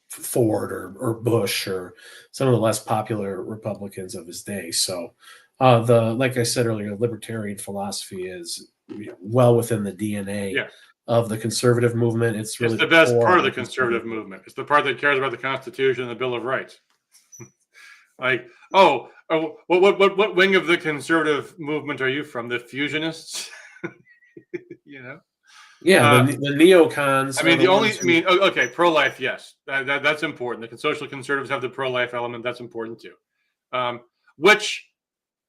Ford or Bush or some of the less popular Republicans of his day. So like I said earlier, libertarian philosophy is well within the DNA of the conservative movement. It's really the best part of the conservative movement. It's the part that cares about the Constitution and the Bill of Rights. Like, what wing of the conservative movement are you from? The fusionists? Yeah, the neocons. Okay, pro-life, yes, that's important. The social conservatives have the pro-life element. That's important too, which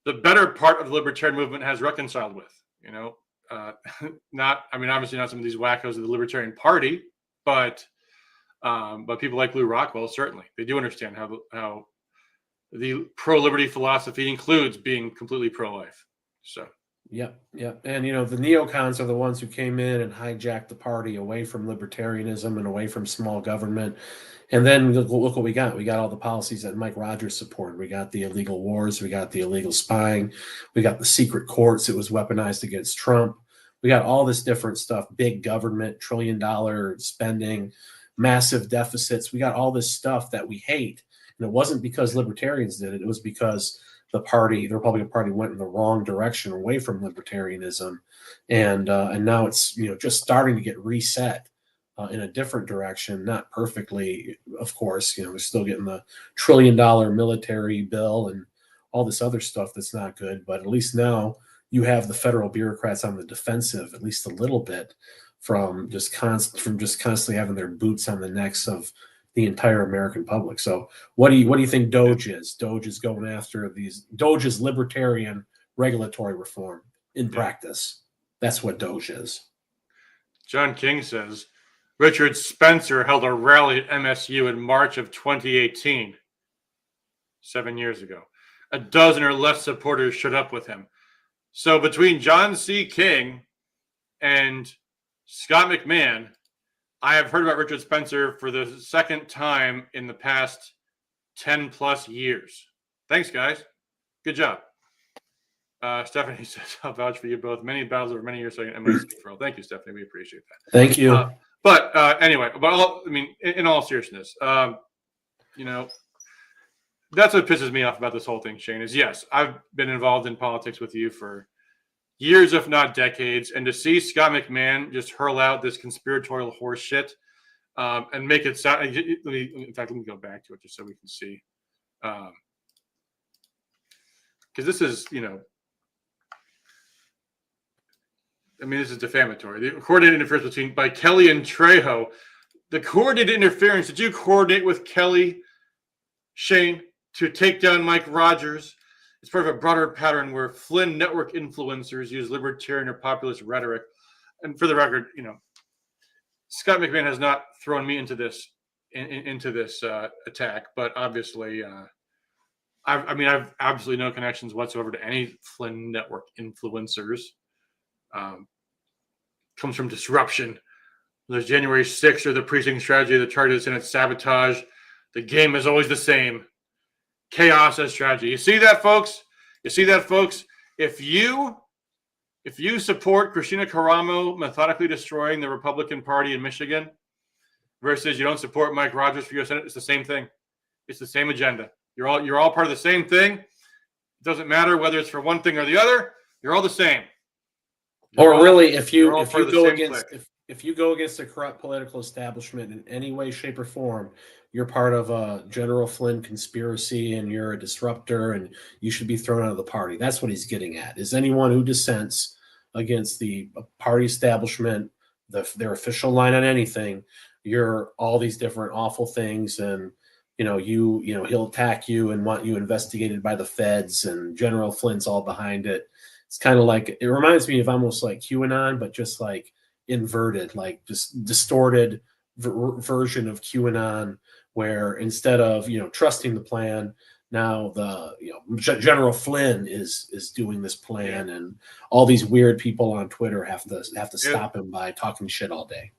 the better part of the libertarian movement has reconciled with. Obviously not some of these wackos of the Libertarian Party, but people like Lew Rockwell, certainly they do understand how the pro-liberty philosophy includes being completely pro-life. So. Yeah. And, the neocons are the ones who came in and hijacked the party away from libertarianism and away from small government. And then look what we got. We got all the policies that Mike Rogers supported. We got the illegal wars. We got the illegal spying. We got the secret courts. It was weaponized against Trump. We got all this different stuff, big government, $1 trillion spending, massive deficits. We got all this stuff that we hate. And it wasn't because libertarians did it. It was because the Republican Party went in the wrong direction away from libertarianism. And now it's, just starting to get reset in a different direction, not perfectly, of course. We're still getting the $1 trillion military bill and all this other stuff that's not good. But at least now you have the federal bureaucrats on the defensive, at least a little bit, from just constantly having their boots on the necks of the entire American public. So what do you think Doge is? Doge is going after Doge is libertarian regulatory reform in practice. That's what Doge is. John King says Richard Spencer held a rally at MSU in March of 2018, 7 years ago. A dozen or less supporters showed up with him. So between John C. King and Scott McMahan, I have heard about Richard Spencer for the second time in the past 10 plus years. Thanks, guys. Good job. Stephanie says, I'll vouch for you both. Many battles over many years. So thank you, Stephanie. We appreciate that. Thank you. Anyway, in all seriousness, that's what pisses me off about this whole thing, Shane, is yes, I've been involved in politics with you for years, if not decades, and to see Scott McMahan just hurl out this conspiratorial horse shit and make it sound. Let me go back to it just so we can see, because this is, this is defamatory. The coordinated interference by Kelly and Trejo. The coordinated interference. Did you coordinate with Kelly, Shane, to take down Mike Rogers? It's part of a broader pattern where Flynn network influencers use libertarian or populist rhetoric. And for the record, Scott McMahan has not thrown me into this attack, but obviously, I've absolutely no connections whatsoever to any Flynn network influencers. Comes from disruption. There's January 6th or the precinct strategy, the targeted Senate sabotage. The game is always the same. chaos as tragedy. You see that, folks? You see that, folks? If you support Christina Caramo methodically destroying the Republican Party in Michigan versus you don't support Mike Rogers for U.S. Senate, it's the same thing. It's the same agenda. You're all part of the same thing. It doesn't matter whether it's for one thing or the other. You're all the same. Or really, if you you're all part of the go same against clique. if you go against the corrupt political establishment in any way, shape, or form, you're part of a General Flynn conspiracy and you're a disruptor and you should be thrown out of the party. That's what he's getting at. Is anyone who dissents against the party establishment, their official line on anything, you're all these different awful things, and he'll attack you and want you investigated by the feds, and General Flynn's all behind it. It's kind of like, it reminds me of almost like QAnon, but just like inverted, like just distorted version of QAnon, where instead of trusting the plan, now the General Flynn is doing this plan, and all these weird people on Twitter have to stop him by talking shit all day.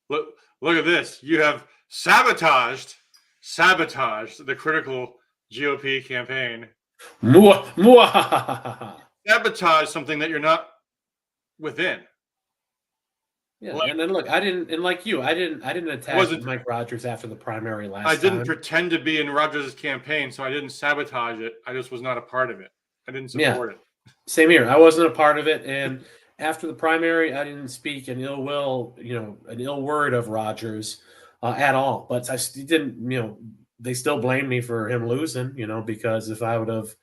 Look at this. You have sabotaged the critical GOP campaign. Sabotage something that you're not within. Yeah, and then look, I didn't attack Mike Rogers after the primary last time. I didn't pretend to be in Rogers' campaign, so I didn't sabotage it. I just was not a part of it. I didn't support it. Same here. I wasn't a part of it, and after the primary, I didn't speak an ill word of Rogers at all. But I didn't, they still blame me for him losing, because if I would have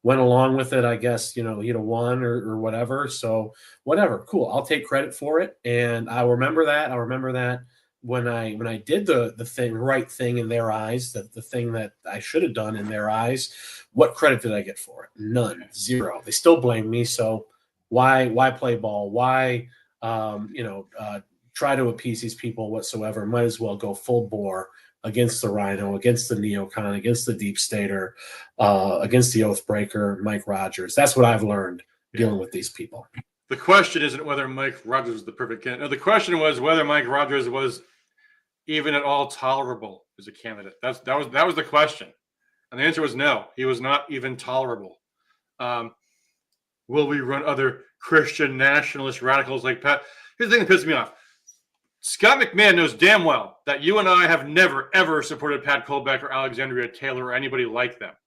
went along with it, I guess, he'd have won or whatever. So whatever, cool. I'll take credit for it. And I'll remember that. I'll remember that when I did the right thing in their eyes, the thing that I should have done in their eyes. What credit did I get for it? None. Zero. They still blame me. So why play ball? Why, try to appease these people whatsoever? Might as well go full bore against the Rhino, against the neocon, against the deep stater, against the oath breaker, Mike Rogers. That's what I've learned dealing with these people. The question isn't whether Mike Rogers was the perfect candidate. No, the question was whether Mike Rogers was even at all tolerable as a candidate. That was the question, and the answer was no. He was not even tolerable. Will we run other Christian nationalist radicals like Pat? Here's the thing that pisses me off. Scott McMahan knows damn well that you and I have never, ever supported Pat Colbeck or Alexandria Taylor or anybody like them. At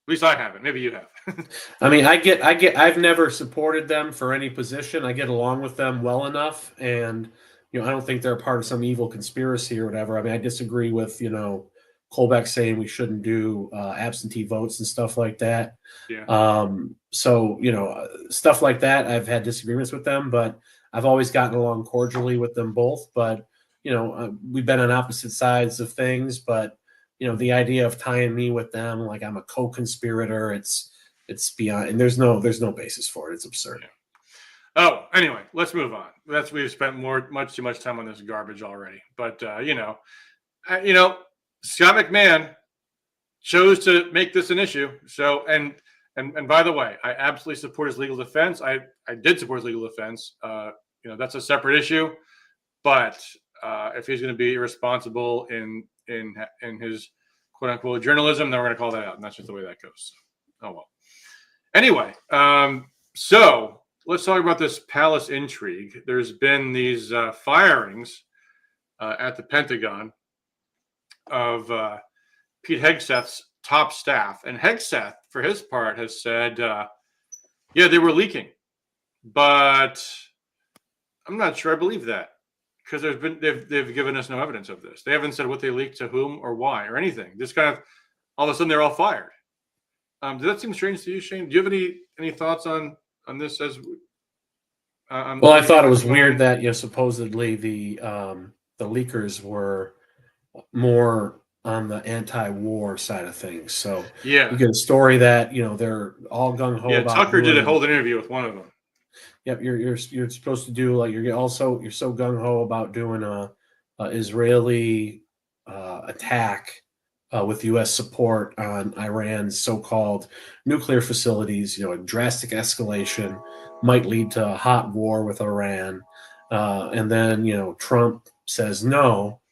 least I haven't. Maybe you have. I mean, I've never supported them for any position. I get along with them well enough, and I don't think they're part of some evil conspiracy or whatever. I mean, I disagree with Colbeck saying we shouldn't do absentee votes and stuff like that. Yeah. So stuff like that, I've had disagreements with them, but I've always gotten along cordially with them both. But we've been on opposite sides of things. But the idea of tying me with them like I'm a co-conspirator, it's beyond, and there's no basis for it. It's absurd. Yeah. Oh, anyway, let's move on. We've spent much too much time on this garbage already. But Scott McMahan chose to make this an issue. So and by the way, I absolutely support his legal defense. I did support his legal defense. That's a separate issue. But if he's going to be irresponsible in his quote unquote journalism, then we're going to call that out, and that's just the way that goes. Oh well. Anyway, so let's talk about this palace intrigue. There's been these firings at the Pentagon of Pete Hegseth's top staff, and Hegseth, for his part, has said, they were leaking, but I'm not sure I believe that, because they've given us no evidence of this. They haven't said what they leaked to whom or why or anything. Just kind of all of a sudden they're all fired. Does that seem strange to you, Shane? Do you have any thoughts on this? Well, I thought it was weird that supposedly the leakers were more on the anti-war side of things. So you get a story that they're all gung ho. Yeah, about Tucker did a whole interview with one of them. Yep, you're supposed to do you're so gung ho about doing a Israeli attack with U.S. support on Iran's so-called nuclear facilities. A drastic escalation might lead to a hot war with Iran, and then Trump says no.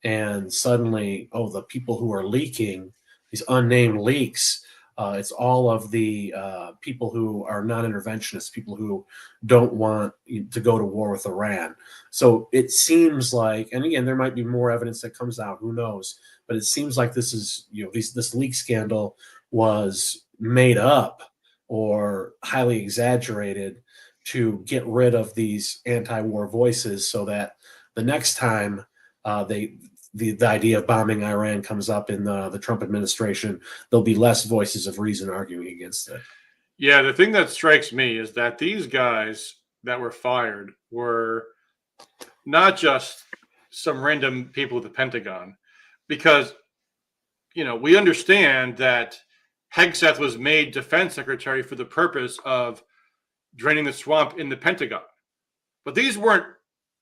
and suddenly, oh, the people who are leaking these unnamed leaks, it's all of the people who are non-interventionists, people who don't want to go to war with Iran. So it seems like, and again, there might be more evidence that comes out, who knows, but it seems like this is, this leak scandal was made up or highly exaggerated to get rid of these anti-war voices, so that the next time the idea of bombing Iran comes up in the Trump administration, there'll be less voices of reason arguing against it. Yeah, the thing that strikes me is that these guys that were fired were not just some random people at the Pentagon, because, we understand that Hegseth was made Defense Secretary for the purpose of draining the swamp in the Pentagon. But these weren't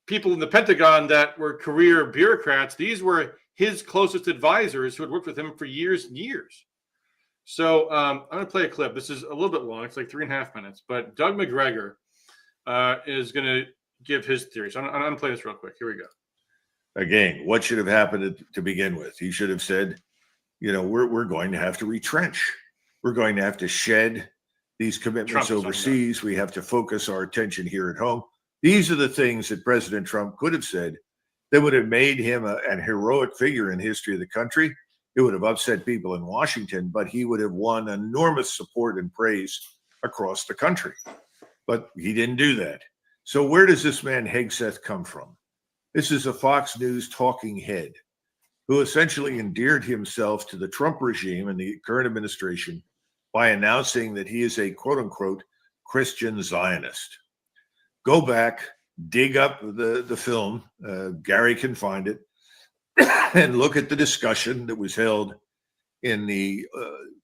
people in the Pentagon that were career bureaucrats. These were his closest advisors who had worked with him for years and years. So I'm going to play a clip. This is a little bit long. It's like 3.5 minutes. But Doug McGregor is going to give his theory. So I'm going to play this real quick. Here we go. Again, what should have happened to begin with? He should have said, we're going to have to retrench. We're going to have to shed these commitments overseas. We have to focus our attention here at home. These are the things that President Trump could have said that would have made him an heroic figure in the history of the country. It would have upset people in Washington, but he would have won enormous support and praise across the country. But he didn't do that. So where does this man Hegseth come from? This is a Fox News talking head who essentially endeared himself to the Trump regime and the current administration by announcing that he is a quote unquote Christian Zionist. Go back, dig up the film. Gary can find it, and look at the discussion that was held in the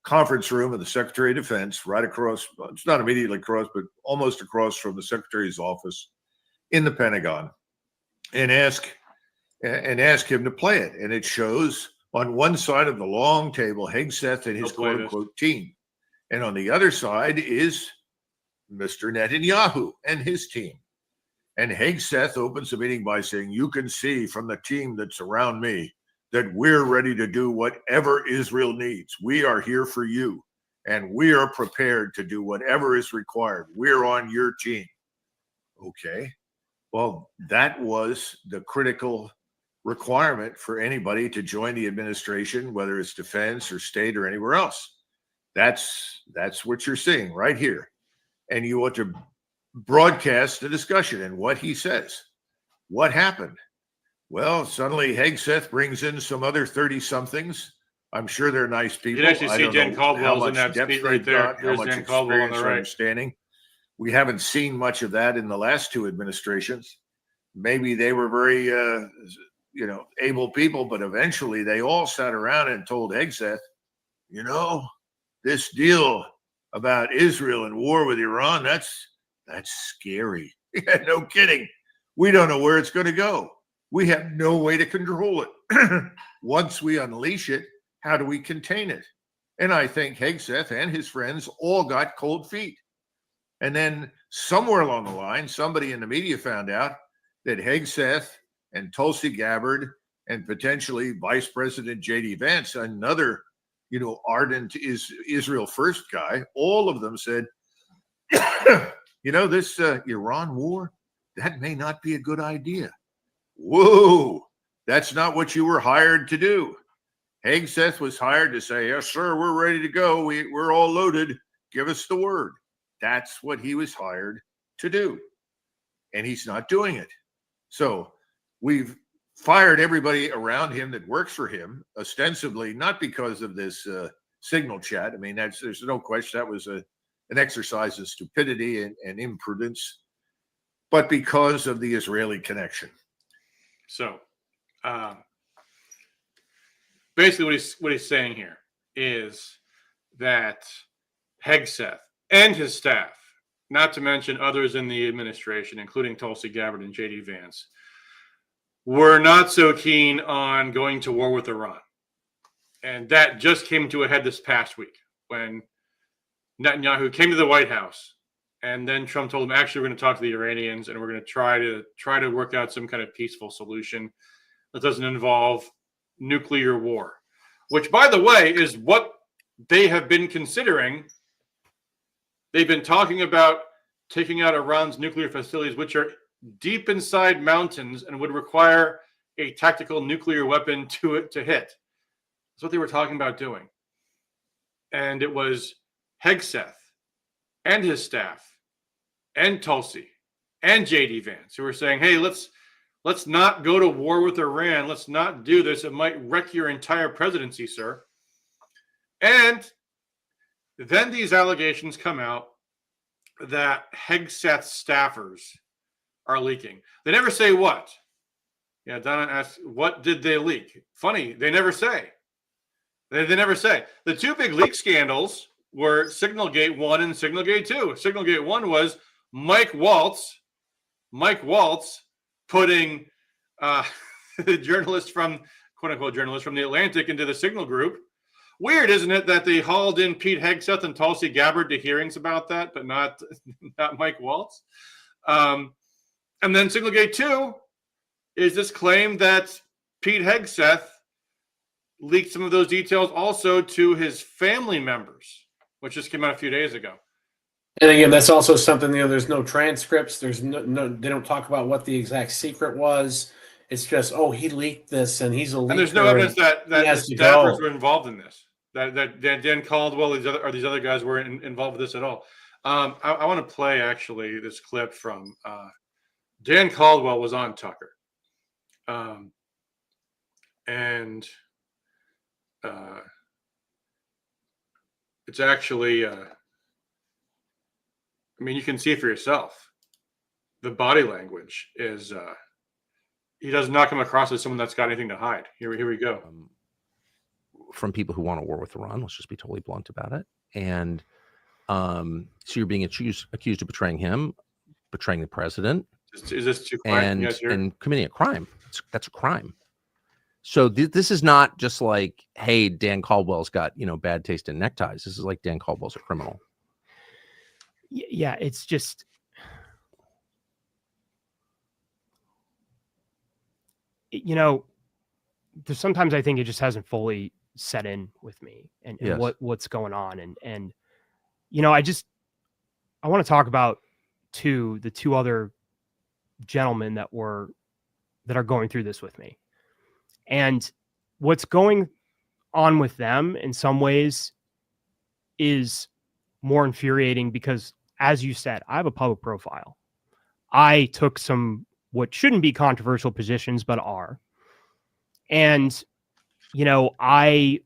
conference room of the Secretary of Defense, right across, it's not immediately across, but almost across from the Secretary's office in the Pentagon, and ask him to play it. And it shows on one side of the long table, Hegseth and his quote unquote team. And on the other side is Mr. Netanyahu and his team. And Hegseth opens the meeting by saying, you can see from the team that's around me that we're ready to do whatever Israel needs. We are here for you, and we are prepared to do whatever is required. We're on your team. Okay. Well, that was the critical requirement for anybody to join the administration, whether it's defense or state or anywhere else. That's what you're seeing right here. And you want to broadcast the discussion and what he says. What happened? Well, suddenly Hegseth brings in some other 30-somethings. I'm sure they're nice people. You can actually see Dan Caldwell's in that speech right there. How much Dan Caldwell on experience the or right. understanding. We haven't seen much of that in the last two administrations. Maybe they were very, able people, but eventually they all sat around and told Hegseth, this deal about Israel and war with Iran, that's scary. Yeah, no kidding. We don't know where it's going to go. We have no way to control it. Once we unleash it, how do we contain it? And I think Hegseth and his friends all got cold feet. And then somewhere along the line, somebody in the media found out that Hegseth and Tulsi Gabbard and potentially Vice President J.D. Vance, another, ardent Israel first guy, all of them said, this Iran war, that may not be a good idea. Whoa, that's not what you were hired to do. Hegseth was hired to say, yes, sir, we're ready to go. We're all loaded. Give us the word. That's what he was hired to do. And he's not doing it. So we've fired everybody around him that works for him, ostensibly, not because of this signal chat. I mean, there's no question that was an exercise of stupidity and imprudence, but because of the Israeli connection. So basically what he's saying here is that Hegseth and his staff, not to mention others in the administration, including Tulsi Gabbard and J.D. Vance, were not so keen on going to war with Iran. And that just came to a head this past week when Netanyahu came to the White House, and then Trump told him, actually, we're going to talk to the Iranians and we're going to try to work out some kind of peaceful solution. that doesn't involve nuclear war, which, by the way, is what they have been considering. They've been talking about taking out Iran's nuclear facilities, which are deep inside mountains and would require a tactical nuclear weapon to hit. That's what they were talking about doing. And it was Hegseth and his staff and Tulsi and J.D. Vance who were saying, hey, let's not go to war with Iran. Let's not do this. It might wreck your entire presidency, sir. And then these allegations come out that Hegseth's staffers are leaking. They never say what. Yeah, Donna asks, what did they leak? Funny, they never say. They never say. The two big leak scandals were Signalgate 1 and Signalgate 2. Signalgate 1 was Mike Waltz putting the journalist from, quote-unquote journalist from the Atlantic into the Signal Group. Weird, isn't it, that they hauled in Pete Hegseth and Tulsi Gabbard to hearings about that, but not Mike Waltz? And then Signalgate 2 is this claim that Pete Hegseth leaked some of those details also to his family members, which just came out a few days ago. And again, that's also something, there's no transcripts. There's no, they don't talk about what the exact secret was. It's just, oh, he leaked this and he's a leaker. And there's no evidence that the staffers were involved in this. That Dan Caldwell, these other guys weren't involved with this at all. I want to play actually this clip from Dan Caldwell was on Tucker. It's actually, I mean, you can see for yourself. The body language is, he does not come across as someone that's got anything to hide. Here we go. From people who want a war with Iran, let's just be totally blunt about it. And so you're being accused of betraying him, betraying the president. Is this too quiet? And committing a crime. That's a crime. So this is not just like, hey, Dan Caldwell's got, bad taste in neckties. This is like Dan Caldwell's a criminal. Yeah, it's just, there's sometimes I think it just hasn't fully set in with me and Yes. what's going on. And I want to talk about the two other gentlemen that are going through this with me. And what's going on with them in some ways is more infuriating because, as you said, I have a public profile. I took some what shouldn't be controversial positions, but are. And, I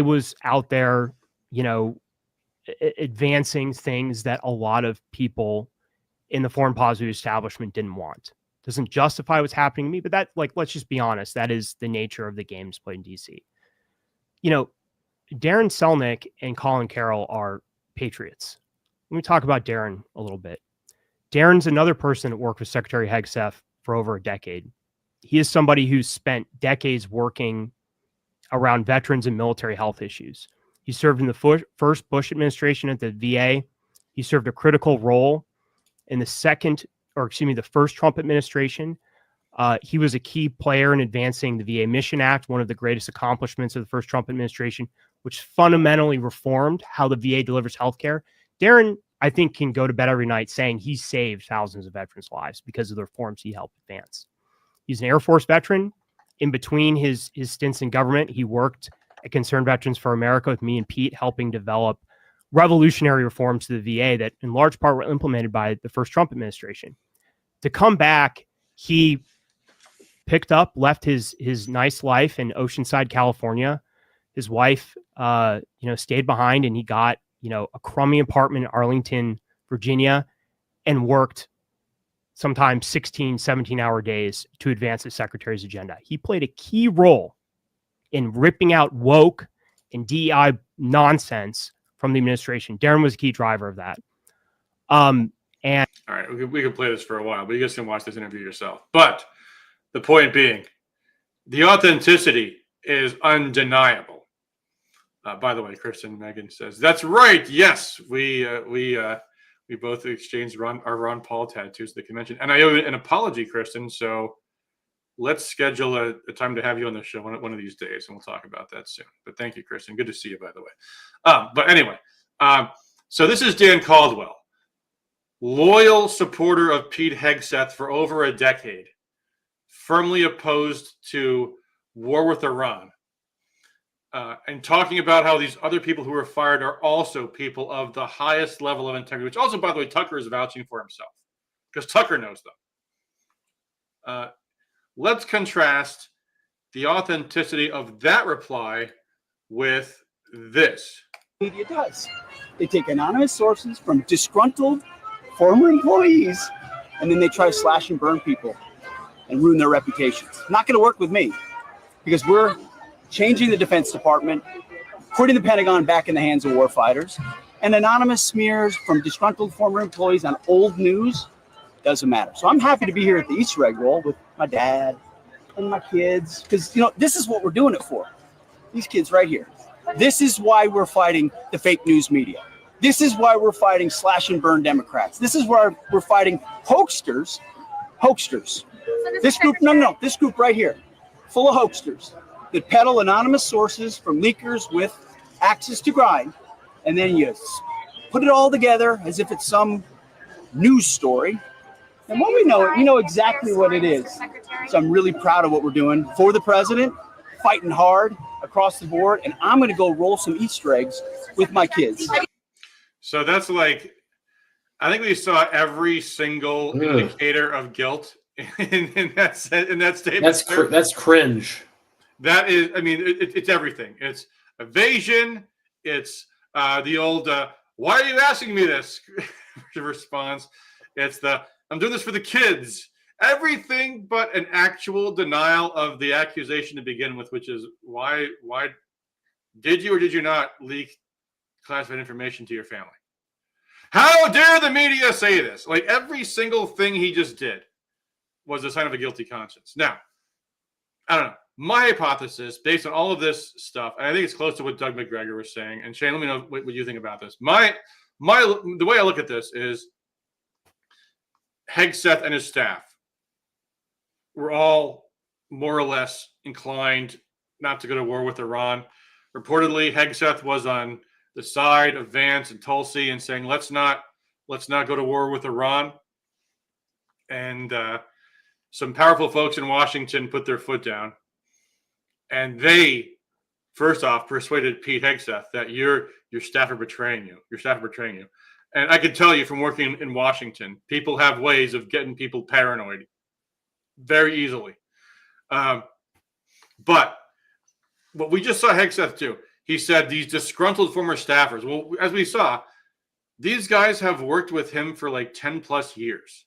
was out there, advancing things that a lot of people in the foreign policy establishment didn't want. Doesn't justify what's happening to me, but that, let's just be honest, that is the nature of the games played in DC. Darren Selnick and Colin Carroll are patriots. Let me talk about Darren a little bit. Darren's another person that worked with Secretary Hegseth for over a decade. He is somebody who's spent decades working around veterans and military health issues. He served in the first Bush administration at the VA. He served a critical role in the first Trump administration. He was a key player in advancing the VA Mission Act, one of the greatest accomplishments of the first Trump administration, which fundamentally reformed how the VA delivers healthcare. Darren, I think, can go to bed every night saying he saved thousands of veterans' lives because of the reforms he helped advance. He's an Air Force veteran. In between his stints in government, he worked at Concerned Veterans for America with me and Pete, helping develop revolutionary reforms to the VA that in large part were implemented by the first Trump administration. To come back, he left his nice life in Oceanside, California. His wife, stayed behind, and he got, a crummy apartment in Arlington, Virginia, and worked sometimes 16, 17-hour days to advance the secretary's agenda. He played a key role in ripping out woke and DEI nonsense from the administration. Darren was a key driver of that. And all right, we can play this for a while, but you guys can watch this interview yourself. But the point being, the authenticity is undeniable. By the way, Kristen Megan says, that's right. Yes, we both exchanged our Ron Paul tattoos at the convention. And I owe an apology, Kristen. So let's schedule a time to have you on the show one of these days, and we'll talk about that soon. But thank you, Kristen. Good to see you, by the way. But anyway, so this is Dan Caldwell, loyal supporter of Pete Hegseth for over a decade, firmly opposed to war with Iran, and talking about how these other people who were fired are also people of the highest level of integrity, which also, by the way, Tucker is vouching for himself because Tucker knows them. Let's contrast the authenticity of that reply with this. Media does. They take anonymous sources from disgruntled former employees, and then they try to slash and burn people and ruin their reputations. Not going to work with me, because we're changing the Defense Department, putting the Pentagon back in the hands of warfighters, and anonymous smears from disgruntled former employees on old news doesn't matter. So I'm happy to be here at the Easter egg roll with my dad and my kids, because this is what we're doing it for. These kids right here. This is why we're fighting the fake news media. This is why we're fighting slash and burn Democrats. This is why we're fighting hoaxsters. This group, this group right here, full of hoaxsters that peddle anonymous sources from leakers with access to grind, and then you put it all together as if it's some news story. And when we know exactly what it is. So I'm really proud of what we're doing for the president, fighting hard across the board, and I'm going to go roll some Easter eggs with my kids. So that's like, I think we saw every single indicator of guilt in that statement. That's cringe. That is, I mean, it's everything. It's evasion. It's the old, why are you asking me this response. It's the, I'm doing this for the kids. Everything but an actual denial of the accusation to begin with, which is why did you or did you not leak classified information to your family? How dare the media say this? Like every single thing he just did was a sign of a guilty conscience. Now, I don't know. My hypothesis, based on all of this stuff, and I think it's close to what Doug McGregor was saying. And Shane, let me know what you think about this. The way I look at this is Hegseth and his staff were all more or less inclined not to go to war with Iran. Reportedly, Hegseth was on the side of Vance and Tulsi and saying, let's not go to war with Iran. And some powerful folks in Washington put their foot down. And they, first off, persuaded Pete Hegseth that your staff are betraying you. Your staff are betraying you. And I can tell you from working in Washington, people have ways of getting people paranoid very easily. But what we just saw Hegseth do, he said these disgruntled former staffers. Well, as we saw, these guys have worked with him for like 10 plus years.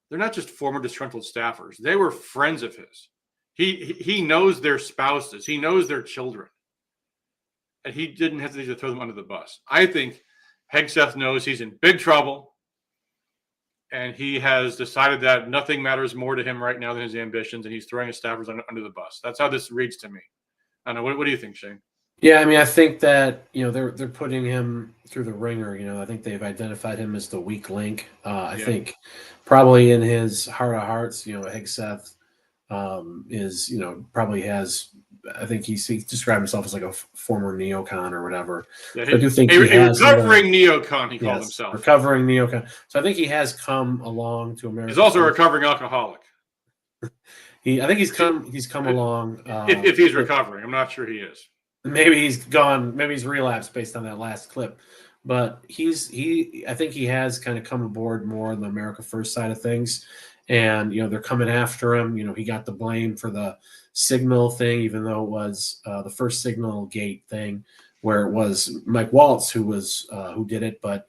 They're not just former disgruntled staffers. They were friends of his. He knows their spouses. He knows their children. And he didn't hesitate to throw them under the bus. I think Hegseth knows he's in big trouble. And he has decided that nothing matters more to him right now than his ambitions. And he's throwing his staffers under the bus. That's how this reads to me. I don't know. What do you think, Shane? Yeah, I mean, I think that they're putting him through the ringer. I think they've identified him as the weak link. I think probably in his heart of hearts, Hegseth is probably has. I think he described himself as like a former neocon or whatever. Yeah, I do think he has recovering neocon. He called himself recovering neocon. So I think he has come along to America. He's also a recovering alcoholic. I think he's come along. If he's recovering, I'm not sure he is. Maybe he's gone. Maybe he's relapsed based on that last clip. But I think he has kind of come aboard more on the America First side of things. And, they're coming after him. He got the blame for the signal thing, even though it was the first signal gate thing where it was Mike Waltz who did it. But,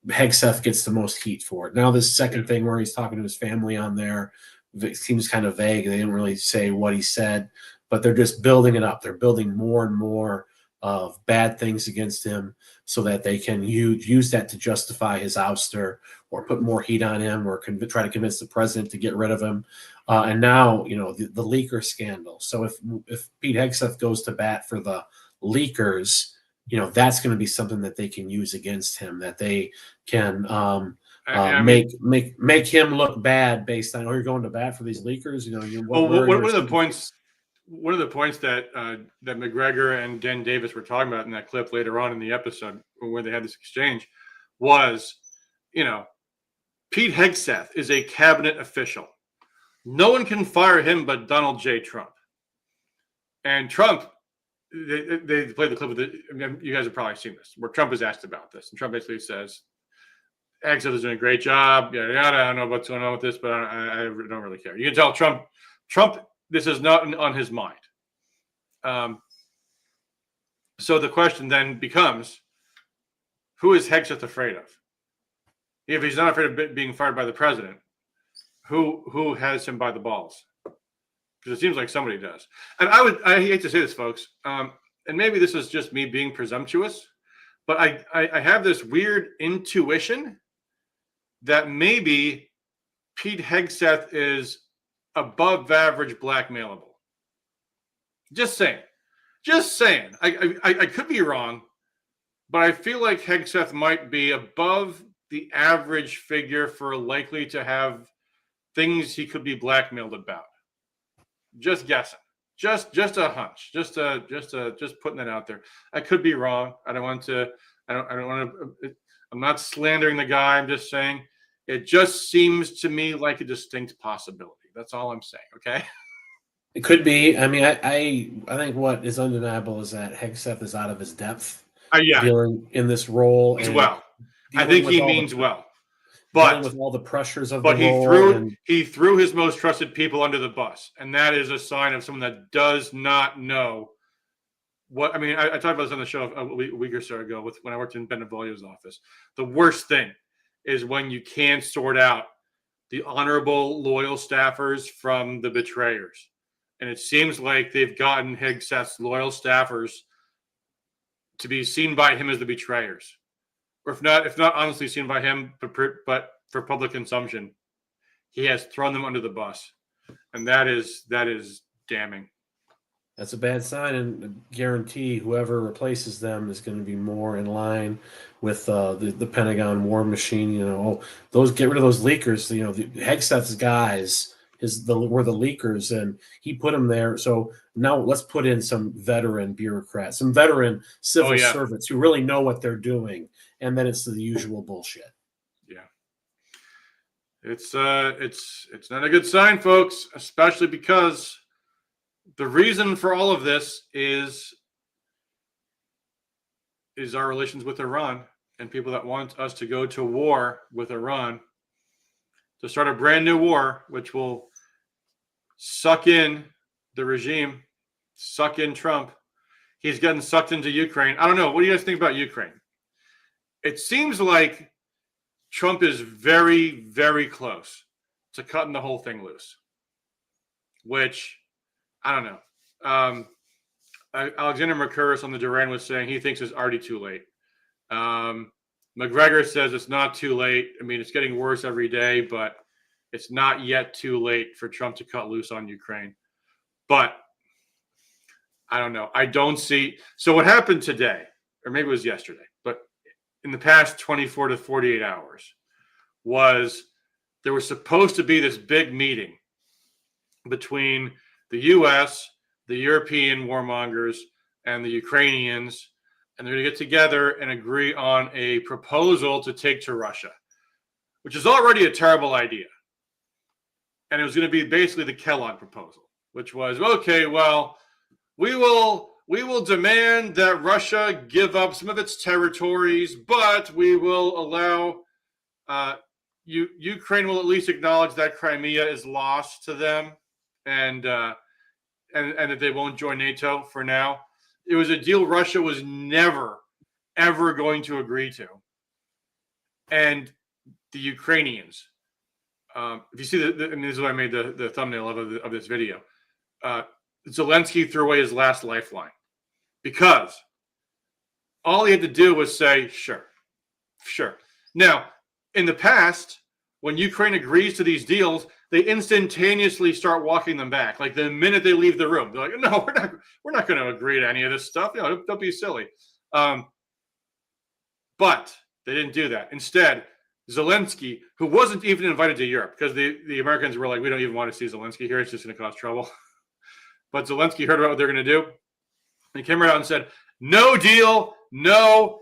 Hegseth gets the most heat for it. Now this second thing where he's talking to his family on there, it seems kind of vague. They didn't really say what he said, but they're just building it up. They're building more and more of bad things against him so that they can use that to justify his ouster or put more heat on him or try to convince the president to get rid of him. And now, the leaker scandal. So if Pete Hegseth goes to bat for the leakers, that's going to be something that they can use against him, that they can I mean, make him look bad based on you're going to bat for these leakers. You know, one of the points that that McGregor and Dan Davis were talking about in that clip later on in the episode where they had this exchange was, you know, Pete Hegseth is a cabinet official. No one can fire him but Donald J. Trump. And Trump, they played the clip with it. I mean, you guys have probably seen this, where Trump is asked about this. And Trump basically says, Hegseth is doing a great job. Yeah, I don't know what's going on with this, but I don't really care. You can tell Trump, this is not on his mind. So the question then becomes, who is Hegseth afraid of? If he's not afraid of being fired by the president, who has him by the balls? Because it seems like somebody does. And I hate to say this, folks, and maybe this is just me being presumptuous, but I have this weird intuition that maybe Pete Hegseth is above average blackmailable. Just saying. I could be wrong, but I feel like Hegseth might be above the average figure for likely to have things he could be blackmailed about. Just guessing. Just a hunch. Just putting that out there. I could be wrong. I don't want to. I'm not slandering the guy. I'm just saying it just seems to me like a distinct possibility. That's all I'm saying. Okay. It could be. I mean, I think what is undeniable is that Hegseth is out of his depth. Dealing in this role as well. I think he means well. But with all the pressures of the role, he threw his most trusted people under the bus, and that is a sign of someone that does not know what. I mean, I talked about this on the show a week or so ago when I worked in Benevolio's office. The worst thing is when you can't sort out the honorable, loyal staffers from the betrayers, and it seems like they've gotten Hegseth's loyal staffers to be seen by him as the betrayers. Or if not honestly seen by him, but for public consumption, he has thrown them under the bus, and that is damning. That's a bad sign, and guarantee whoever replaces them is going to be more in line with the Pentagon war machine. You know, get rid of those leakers. You know, the Hegseth's guys were the leakers, and he put them there. So now let's put in some veteran bureaucrats, some veteran civil servants who really know what they're doing. And then it's the usual bullshit. Yeah, it's not a good sign, folks. Especially because the reason for all of this is our relations with Iran and people that want us to go to war with Iran to start a brand new war, which will suck in the regime, suck in Trump. He's getting sucked into Ukraine. I don't know. What do you guys think about Ukraine? It seems like Trump is very, very close to cutting the whole thing loose, which I don't know. Alexander Mercouris on the Duran was saying he thinks it's already too late. McGregor says it's not too late. I mean, it's getting worse every day, but it's not yet too late for Trump to cut loose on Ukraine. But I don't know. I don't see. So what happened today, or maybe it was yesterday, but in the past 24 to 48 hours was there was supposed to be this big meeting between the U.S., the European warmongers, and the Ukrainians, and they're going to get together and agree on a proposal to take to Russia, which is already a terrible idea. And it was going to be basically the Kellogg proposal, which was, okay, well, we will demand that Russia give up some of its territories, but we will allow Ukraine will at least acknowledge that Crimea is lost to them, and that they won't join NATO for now. It was a deal Russia was never, ever going to agree to. And the Ukrainians, if you see and this is why I made the thumbnail of this video, Zelensky threw away his last lifeline because all he had to do was say, sure. Now, in the past, when Ukraine agrees to these deals, they instantaneously start walking them back. Like the minute they leave the room, they're like, no, we're not going to agree to any of this stuff. You know, don't be silly. But they didn't do that. Instead, Zelensky, who wasn't even invited to Europe, because the Americans were like, we don't even want to see Zelensky here. It's just going to cause trouble. But Zelensky heard about what they're going to do. He came right out and said, no deal. No.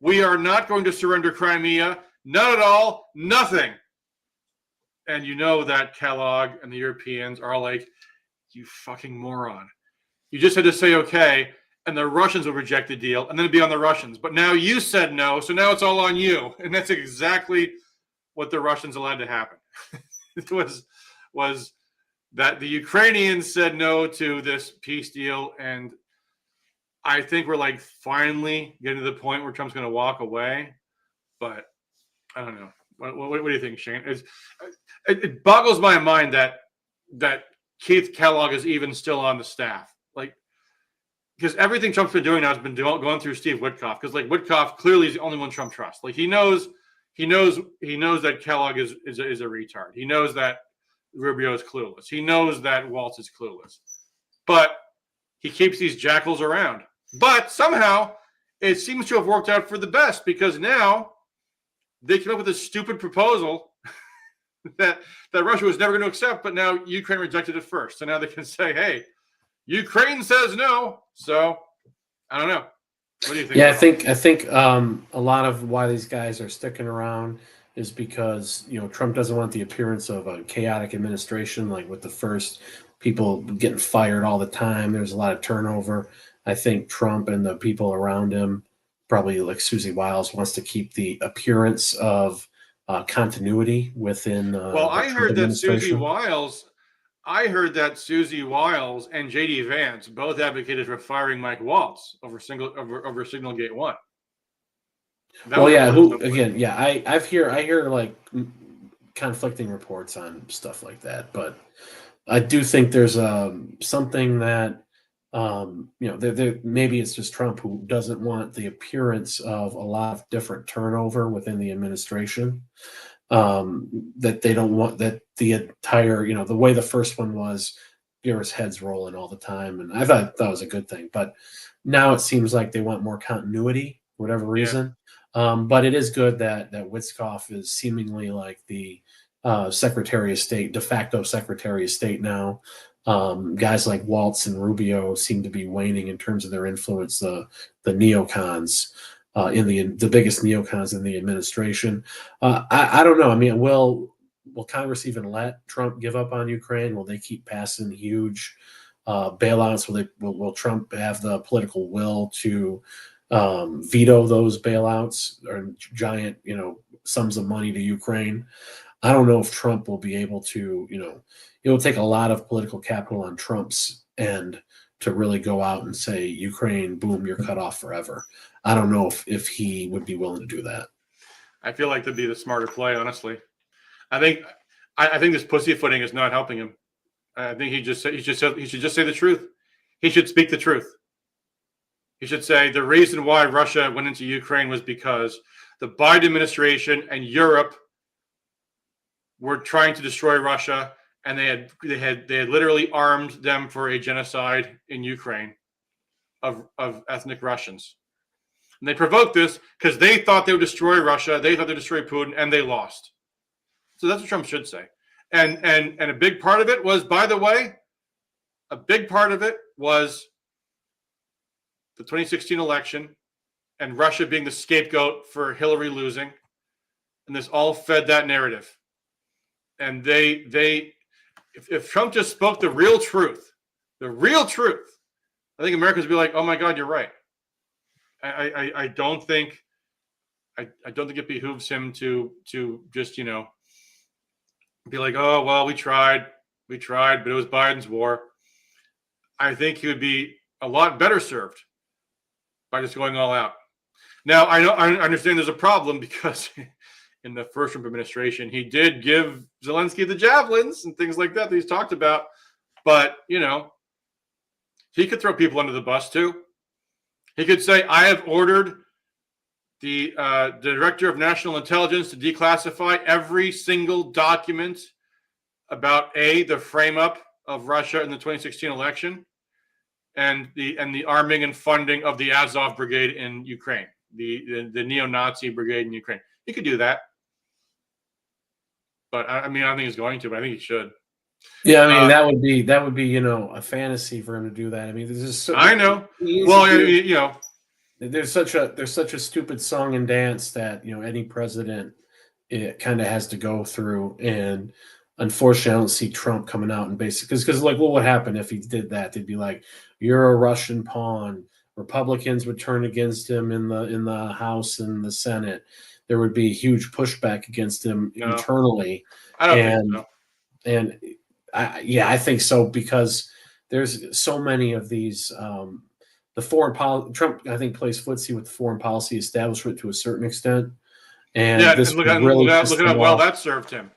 We are not going to surrender Crimea. Not at all. Nothing. And you know that Kellogg and the Europeans are like, you fucking moron. You just had to say okay, and the Russians would reject the deal, and then it'd be on the Russians. But now you said no, so now it's all on you. And that's exactly what the Russians allowed to happen. It was that the Ukrainians said no to this peace deal, and I think we're like finally getting to the point where Trump's going to walk away. But I don't know. What do you think, Shane? It boggles my mind that Keith Kellogg is even still on the staff. Like, because everything Trump's been doing now has been going through Steve Witkoff. Because like Witkoff clearly is the only one Trump trusts. Like he knows that Kellogg is a retard. He knows that Rubio is clueless. He knows that Waltz is clueless. But he keeps these jackals around. But somehow it seems to have worked out for the best, because now they came up with this stupid proposal that Russia was never going to accept, but now Ukraine rejected it first. So now they can say, hey, Ukraine says no. So I don't know. What do you think? Yeah, I think a lot of why these guys are sticking around is because, you know, Trump doesn't want the appearance of a chaotic administration, like with the first people getting fired all the time. There's a lot of turnover. I think Trump and the people around him, probably like Susie Wiles, wants to keep the appearance of continuity within. Well, I heard that Susie Wiles and J.D. Vance both advocated for firing Mike Waltz over Signal Gate 1. Well, yeah. I hear like conflicting reports on stuff like that, but I do think there's something that there maybe it's just Trump who doesn't want the appearance of a lot of different turnover within the administration. That they don't want that the entire, the way the first one was, there was heads rolling all the time, and I thought that was a good thing. But now it seems like they want more continuity for whatever reason. But it is good that Witkoff is seemingly like the Secretary of State, de facto Secretary of State now. Guys like Waltz and Rubio seem to be waning in terms of their influence. The neocons, the biggest neocons in the administration. I don't know. I mean, will Congress even let Trump give up on Ukraine? Will they keep passing huge bailouts? Will Trump have the political will to veto those bailouts or giant, sums of money to Ukraine? I don't know if Trump will be able to, it will take a lot of political capital on Trump's end to really go out and say, Ukraine, boom, you're cut off forever. I don't know if he would be willing to do that. I feel like that'd be the smarter play, honestly. I think this pussyfooting is not helping him. I think he should just say the truth. He should speak the truth. He should say the reason why Russia went into Ukraine was because the Biden administration and Europe were trying to destroy Russia, and they had literally armed them for a genocide in Ukraine of ethnic Russians. And they provoked this because they thought they would destroy Russia, they thought they'd destroy Putin, and they lost. So that's what Trump should say. And a big part of it was, by the way, the 2016 election and Russia being the scapegoat for Hillary losing. And this all fed that narrative. And if Trump just spoke the real truth, I think Americans would be like, oh my God, you're right. I don't think it behooves him to just, be like, oh, well, we tried, but it was Biden's war. I think he would be a lot better served by just going all out. Now, I understand there's a problem because in the first Trump administration, he did give Zelensky the javelins and things like that he's talked about. But, he could throw people under the bus too. He could say, I have ordered the director of national intelligence to declassify every single document about the frame up of Russia in the 2016 election and the arming and funding of the Azov brigade in Ukraine, the neo-Nazi brigade in Ukraine. He could do that. But I mean, I don't think he's going to, but I think he should. Yeah, I mean that would be a fantasy for him to do that. I mean, this is so. I know. Well, there's such a stupid song and dance that any president it kind of has to go through, and unfortunately, I don't see Trump coming out and basically because like, what would happen if he did that? They'd be like, "You're a Russian pawn." Republicans would turn against him in the House and the Senate. There would be huge pushback against him internally. I don't think so. And I think so because there's so many of these. The foreign policy, Trump, I think, plays footsie with the foreign policy establishment to a certain extent. And this look at how well that served him.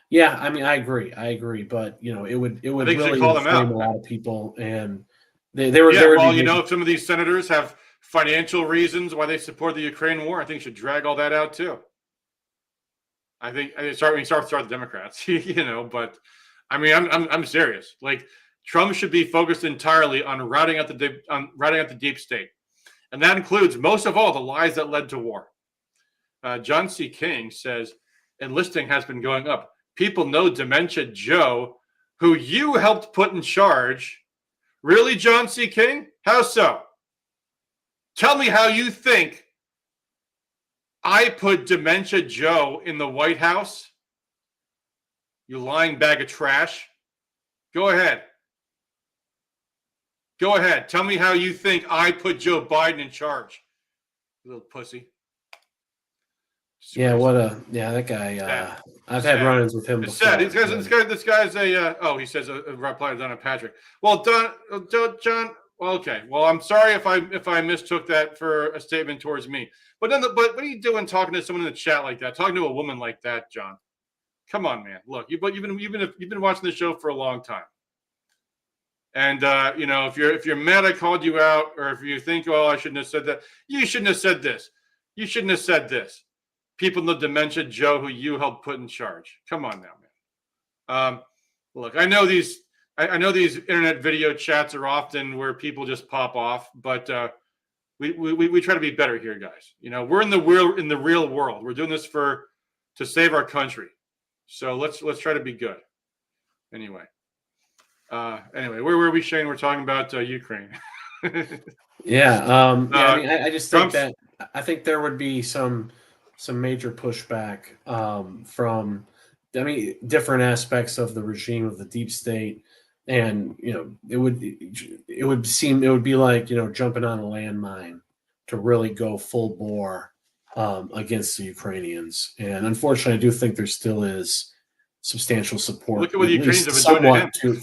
Yeah, I mean, I agree, but it would really call them out. inflame a lot of people, and they were. If some of these senators have financial reasons why they support the Ukraine war, I think you should drag all that out too. I think start the Democrats, but I mean, I'm serious. Like Trump should be focused entirely on routing out the deep state, and that includes most of all the lies that led to war. John C. King says enlisting has been going up. People know Dementia Joe, who you helped put in charge. Really, John C. King? How so? Tell me how you think I put Dementia Joe in the White House. You lying bag of trash. Go ahead. Go ahead. Tell me how you think I put Joe Biden in charge. You little pussy. Yeah, that guy. I've had run-ins with him before. Sad. This guy's he says a reply to Donna Patrick. Well, John. Well, okay. Well, I'm sorry if I mistook that for a statement towards me. But what are you doing talking to someone in the chat like that? Talking to a woman like that, John? Come on, man. Look, you've been watching the show for a long time. And if you're mad I called you out, or if you think, oh, I shouldn't have said that, you shouldn't have said this. You shouldn't have said this. People know Dementia Joe, who you helped put in charge. Come on now, man. Look, I know these internet video chats are often where people just pop off, but we try to be better here, guys. We're in the real world. We're doing this to save our country. So let's try to be good. Anyway, where were we, Shane? We're talking about Ukraine. I just think that I think there would be some major pushback from different aspects of the regime of the deep state, and it would be like jumping on a landmine to really go full bore against the Ukrainians. And unfortunately, I do think there still is substantial support. Look at what the Ukrainians have been doing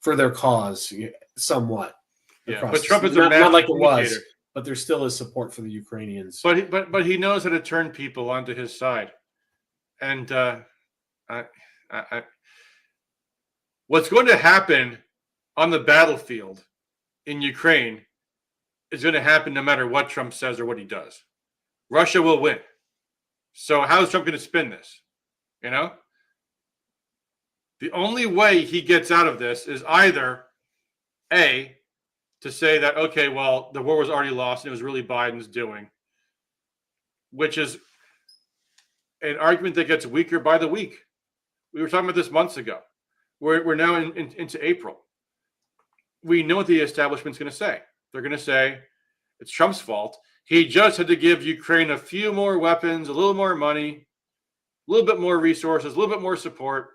for their cause, somewhat. Yeah, but Trump is not like it was. But there still is support for the Ukrainians. But he knows how to turn people onto his side, and what's going to happen on the battlefield in Ukraine is going to happen no matter what Trump says or what he does. Russia will win. So how is Trump going to spin this? The only way he gets out of this is either A, to say that, okay, well, the war was already lost and it was really Biden's doing, which is an argument that gets weaker by the week. We were talking about this months ago. We're now into April. We know what the establishment's going to say. They're going to say it's Trump's fault. He just had to give Ukraine a few more weapons, a little more money, a little bit more resources, a little bit more support,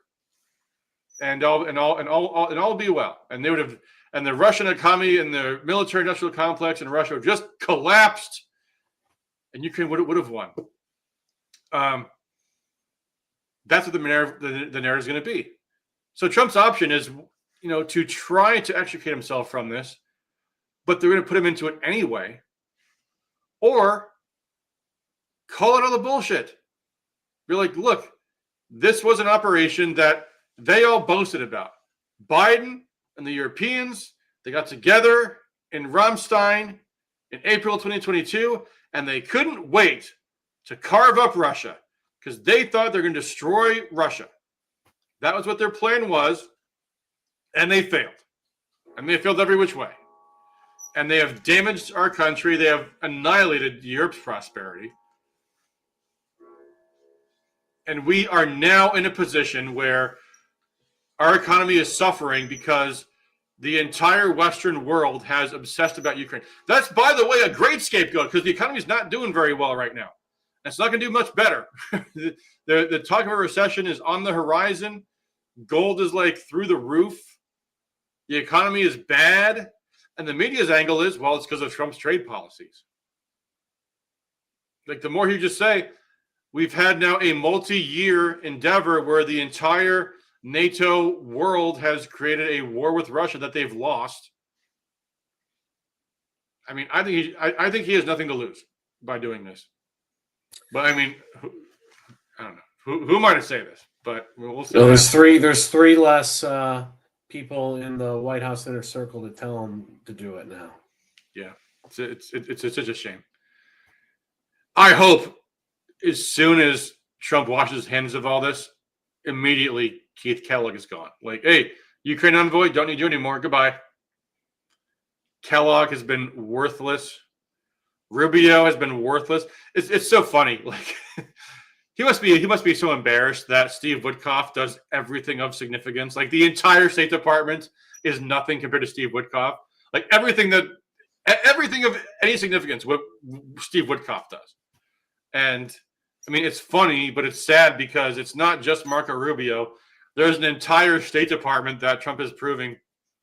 and all will be well. And they would have. And the Russian economy and the military-industrial complex in Russia just collapsed, and Ukraine would have won. That's what the narrative is going to be. So Trump's option is, to try to extricate himself from this, but they're going to put him into it anyway, or call it all the bullshit. Be like, look, this was an operation that they all boasted about. Biden and the Europeans, they got together in Ramstein in April 2022, and they couldn't wait to carve up Russia because they thought they're going to destroy Russia. That was what their plan was, and they failed. And they failed every which way. And they have damaged our country. They have annihilated Europe's prosperity. And we are now in a position where our economy is suffering because the entire Western world has obsessed about Ukraine. That's, by the way, a great scapegoat because the economy is not doing very well right now. It's not going to do much better. The talk of a recession is on the horizon. Gold is like through the roof. The economy is bad. And the media's angle is, well, it's because of Trump's trade policies. Like the more you just say, we've had now a multi-year endeavor where the entire NATO world has created a war with Russia that they've lost. I mean, I think he has nothing to lose by doing this. But I mean, I don't know. Who am I to say this? But we'll see. So there's three less people in the White House inner circle to tell him to do it now. Yeah, it's such a shame. I hope as soon as Trump washes his hands of all this, immediately Keith Kellogg is gone. Like, hey, Ukraine envoy, don't need you anymore. Goodbye. Kellogg has been worthless. Rubio has been worthless. It's so funny. Like he must be so embarrassed that Steve Witkoff does everything of significance. Like the entire State Department is nothing compared to Steve Witkoff. Like everything of any significance, what Steve Witkoff does. And I mean, it's funny, but it's sad because it's not just Marco Rubio. There's an entire State Department that Trump is proving,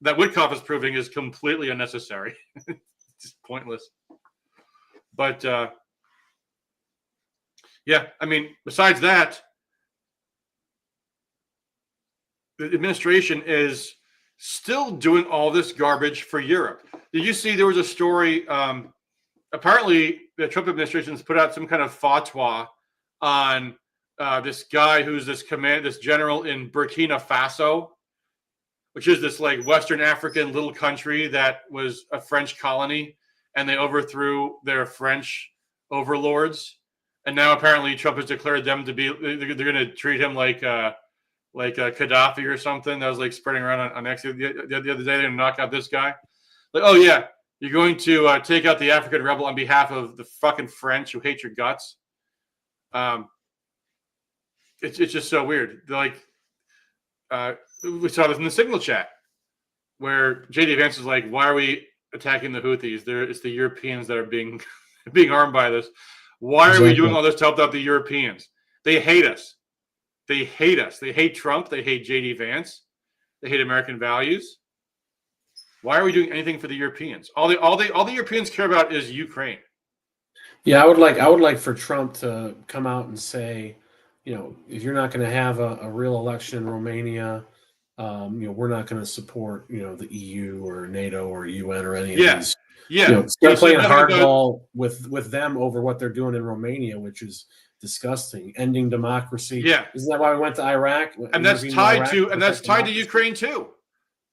that Witkoff is proving is completely unnecessary. It's just pointless. But yeah, I mean, besides that, the administration is still doing all this garbage for Europe. Did you see there was a story? Apparently, the Trump administration has put out some kind of fatwa on this guy who's this general in Burkina Faso, which is this like Western African little country that was a French colony, and they overthrew their French overlords. And now apparently Trump has declared them to be, they're going to treat him like a Gaddafi or something. That was like spreading around on X the other day. They're going to knock out this guy. Like, oh yeah, you're going to take out the African rebel on behalf of the fucking French who hate your guts. It's just so weird. Like, we saw this in the Signal chat where JD Vance is like, why are we attacking the Houthis? It's the Europeans that are being harmed by this. Why are we doing all this to help out the Europeans? They hate us. They hate us. They hate Trump. They hate JD Vance. They hate American values. Why are we doing anything for the Europeans? All the Europeans care about is Ukraine. Yeah, I would like for Trump to come out and say, if you're not going to have a real election in Romania, we're not going to support, the EU or NATO or UN or any of these. Yeah. Start playing hardball with them over what they're doing in Romania, which is disgusting. Ending democracy. Yeah. Isn't that why we went to Iraq? And that's tied to Ukraine too.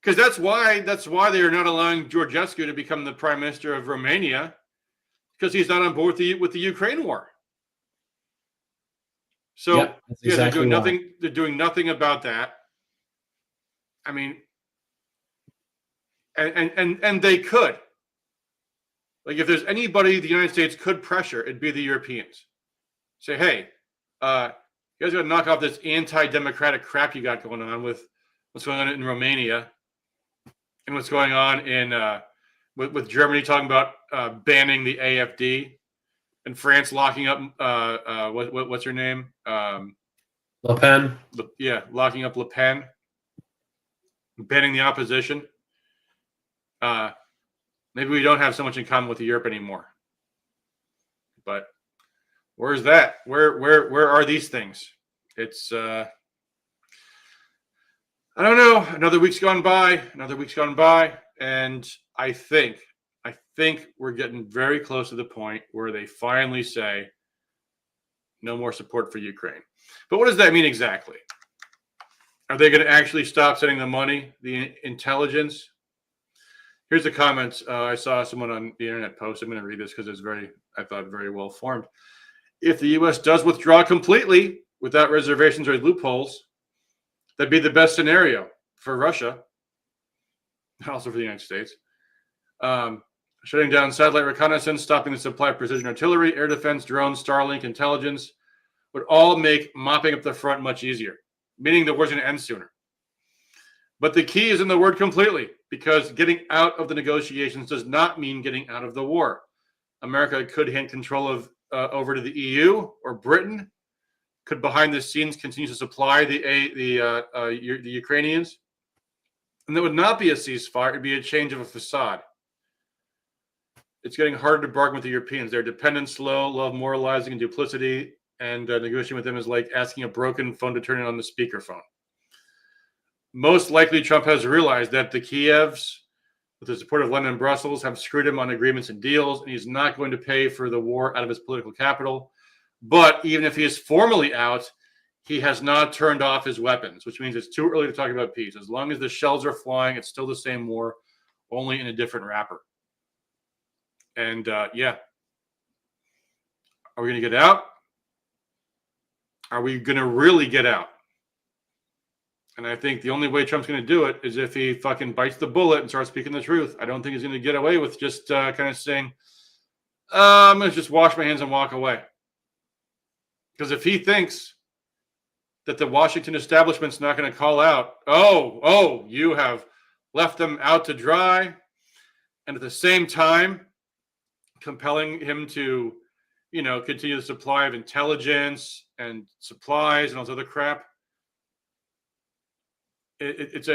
Because that's why they are not allowing Georgescu to become the prime minister of Romania, because he's not on board with the Ukraine war. So they're doing nothing. They're doing nothing about that. I mean, and they could. Like, if there's anybody the United States could pressure, it'd be the Europeans. Say, hey, you guys got to knock off this anti-democratic crap you got going on with what's going on in Romania and what's going on in with Germany talking about banning the AfD and France locking up what's her name? Le Pen. Locking up Le Pen, banning the opposition. Maybe we don't have so much in common with Europe anymore. But where's that? Where are these things? It's I don't know. Another week's gone by, and I think we're getting very close to the point where they finally say no more support for Ukraine. But what does that mean exactly? Are they going to actually stop sending the money, the intelligence? Here's the comments. I saw someone on the internet post. I'm going to read this because it's very well formed. If the U.S. does withdraw completely without reservations or loopholes, that'd be the best scenario for Russia, also for the United States. Shutting down satellite reconnaissance, stopping the supply of precision artillery, air defense, drones, Starlink, intelligence, would all make mopping up the front much easier, meaning the war's going to end sooner. But the key is in the word completely, because getting out of the negotiations does not mean getting out of the war. America could hand control of over to the EU or Britain, could behind the scenes continue to supply the Ukrainians. And that would not be a ceasefire. It would be a change of a facade. It's getting harder to bargain with the Europeans. They're dependent, slow, love moralizing and duplicity, and negotiating with them is like asking a broken phone to turn it on the speakerphone. Most likely, Trump has realized that the Kievs, with the support of London and Brussels, have screwed him on agreements and deals, and he's not going to pay for the war out of his political capital. But even if he is formally out, he has not turned off his weapons, which means it's too early to talk about peace. As long as the shells are flying, it's still the same war, only in a different wrapper. And yeah, are we going to get out? Are we going to really get out? And I think the only way Trump's going to do it is if he fucking bites the bullet and starts speaking the truth. I don't think he's going to get away with just kind of saying, I'm going to just wash my hands and walk away. Because if he thinks that the Washington establishment's not going to call out, oh, you have left them out to dry, and at the same time compelling him to, continue the supply of intelligence and supplies and all this other crap, it's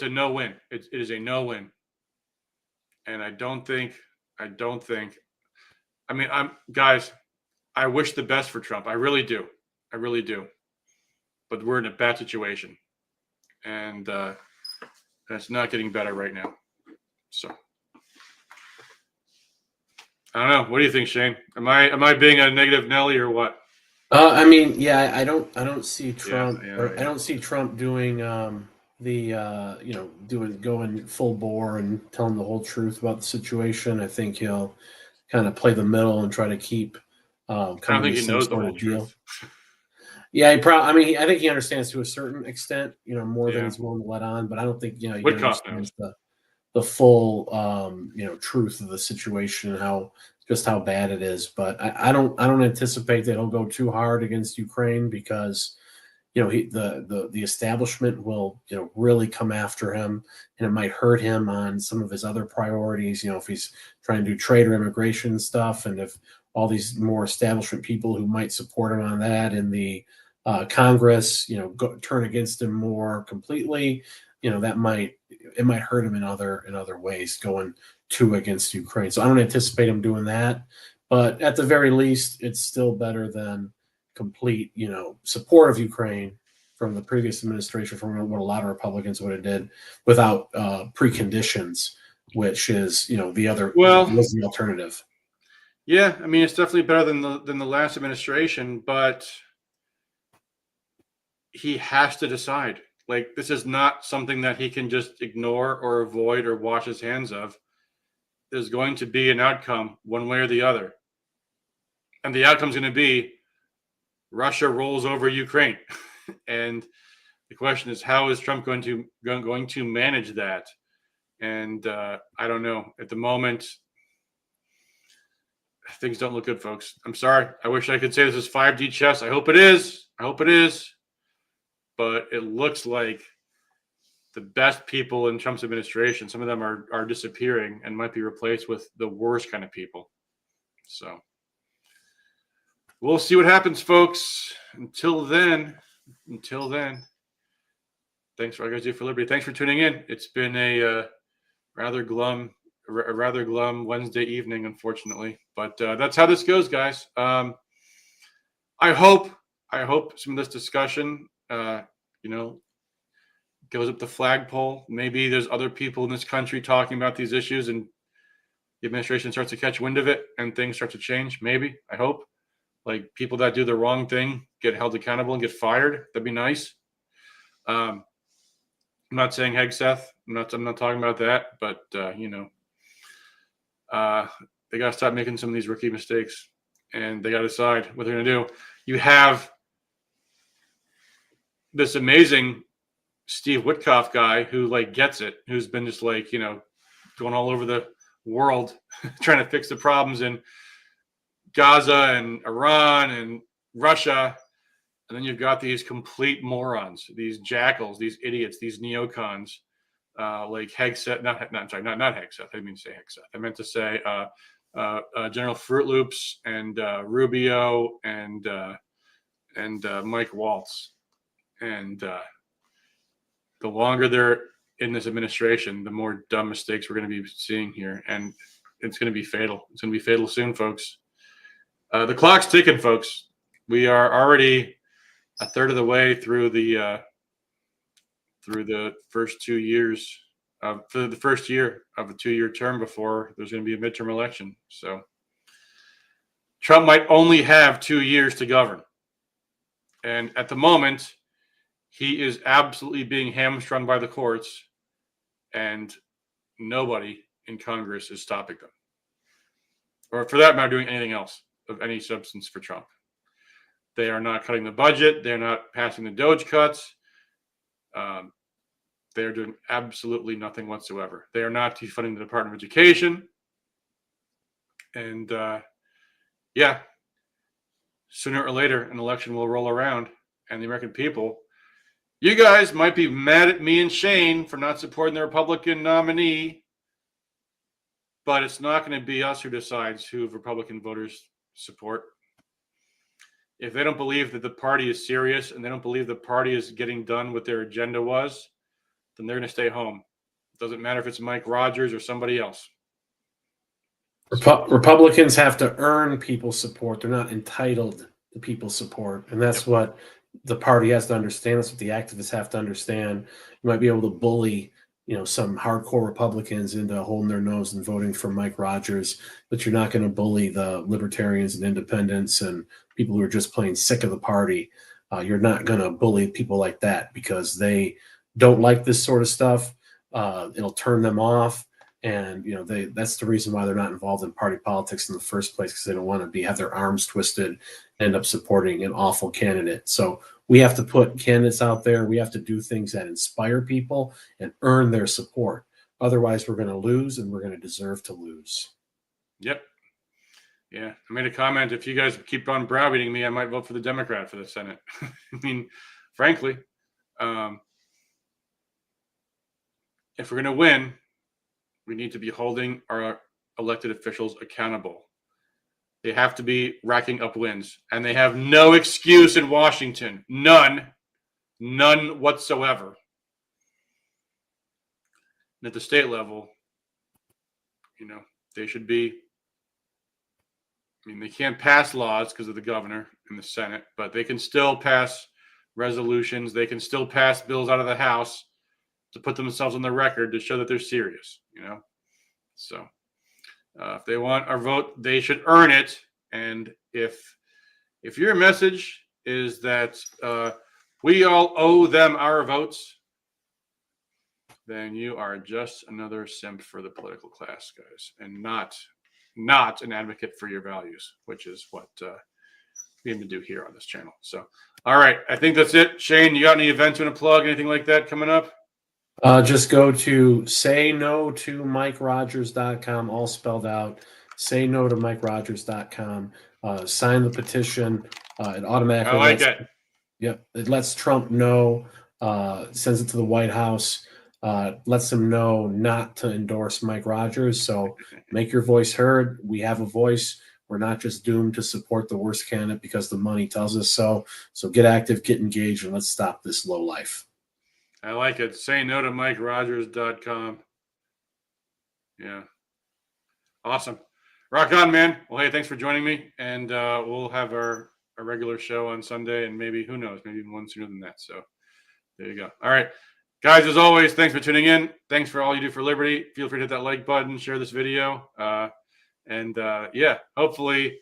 a no-win. It is a no-win. And I wish the best for Trump. I really do. But we're in a bad situation. And it's not getting better right now. So I don't know. What do you think, Shane? Am I being a negative Nelly or what? I don't see Trump. I don't see Trump doing going full bore and telling the whole truth about the situation. I think he'll kind of play the middle and try to keep. I don't think he knows the whole truth. Yeah, I think he understands to a certain extent, more than he's willing to let on. But I don't think he understands the full, truth of the situation and how bad it is. But I don't anticipate that he'll go too hard against Ukraine because the establishment will really come after him, and it might hurt him on some of his other priorities. If he's trying to do trade or immigration stuff, and if all these more establishment people who might support him on that in the Congress, turn against him more completely, it might hurt him in other ways going against Ukraine. So I don't anticipate him doing that, but at the very least, it's still better than complete, support of Ukraine from the previous administration, from what a lot of Republicans would have did without preconditions, which is, the other was the alternative. Yeah, I mean, it's definitely better than the last administration, but he has to decide. Like, this is not something that he can just ignore or avoid or wash his hands of. There's going to be an outcome one way or the other. And the outcome's going to be Russia rolls over Ukraine. And the question is, how is Trump going to manage that? And I don't know. At the moment, things don't look good, folks. I'm sorry. I wish I could say this is 5D chess. I hope it is. But it looks like the best people in Trump's administration, some of them are disappearing and might be replaced with the worst kind of people. So we'll see what happens, folks. Until then, thanks for all you guys do for liberty. Thanks for tuning in. It's been a rather glum Wednesday evening, unfortunately, but that's how this goes, guys. I hope some of this discussion, goes up the flagpole. Maybe there's other people in this country talking about these issues, and the administration starts to catch wind of it, and things start to change. Maybe, I hope, like people that do the wrong thing get held accountable and get fired. That'd be nice. I'm not saying Hegseth. I'm not talking about that, but they got to stop making some of these rookie mistakes, and they got to decide what they're going to do. You have this amazing Steve Witkoff guy who gets it, who's been just going all over the world trying to fix the problems in Gaza and Iran and Russia, And then you've got these complete morons, these jackals, these idiots, these neocons, like Hegseth. Not Hegseth. I didn't mean to say Hegseth. I meant to say General Fruit Loops and Rubio and Mike Waltz. And the longer they're in this administration, the more dumb mistakes we're going to be seeing here, and it's going to be fatal. It's going to be fatal soon, folks. The clock's ticking, folks. We are already a third of the way through the first 2 years of the first year of a 2-year term before there's going to be a midterm election. So Trump might only have 2 years to govern. And at the moment, he is absolutely being hamstrung by the courts, and nobody in Congress is stopping them. Or for that matter, doing anything else of any substance for Trump. They are not cutting the budget. They're not passing the DOGE cuts. They're doing absolutely nothing whatsoever. They are not defunding the Department of Education. And yeah, sooner or later, an election will roll around, and the American people, you guys might be mad at me and Shane for not supporting the Republican nominee, but it's not going to be us who decides who Republican voters support. If they don't believe that the party is serious and they don't believe the party is getting done what their agenda was, then they're going to stay home. It doesn't matter if it's Mike Rogers or somebody else. Republicans have to earn people's support. They're not entitled to people's support. And that's what the party has to understand. That's what the activists have to understand. You might be able to bully, some hardcore Republicans into holding their nose and voting for Mike Rogers, but you're not going to bully the libertarians and independents and people who are just plain sick of the party. You're not going to bully people like that because they don't like this sort of stuff. It'll turn them off. And, that's the reason why they're not involved in party politics in the first place, because they don't want to have their arms twisted and end up supporting an awful candidate. So we have to put candidates out there. We have to do things that inspire people and earn their support. Otherwise, we're going to lose, and we're going to deserve to lose. Yep. Yeah. I made a comment. If you guys keep on browbeating me, I might vote for the Democrat for the Senate. I mean, frankly, if we're going to win, we need to be holding our elected officials accountable. They have to be racking up wins, and they have no excuse in Washington. None whatsoever. And at the state level, they should be, they can't pass laws because of the governor and the Senate, but they can still pass resolutions. They can still pass bills out of the House to put themselves on the record to show that they're serious, So if they want our vote, they should earn it. And if your message is that we all owe them our votes, then you are just another simp for the political class, guys, and not an advocate for your values, which is what we aim to do here on this channel. So, all right, I think that's it. Shane, you got any events you want to plug, anything like that coming up? Just go to sayno2mikerogers.com, all spelled out. Sayno2mikerogers.com. Sign the petition. It automatically. I like it. Yep. It lets Trump know, sends it to the White House, lets them know not to endorse Mike Rogers. So make your voice heard. We have a voice. We're not just doomed to support the worst candidate because the money tells us so. So get active, get engaged, and let's stop this low life. I like it. Sayno2mikerogers.com. Yeah. Awesome. Rock on, man. Well, hey, thanks for joining me. And we'll have our regular show on Sunday, and maybe, who knows, maybe even one sooner than that. So there you go. All right. Guys, as always, thanks for tuning in. Thanks for all you do for liberty. Feel free to hit that like button, share this video. Yeah, hopefully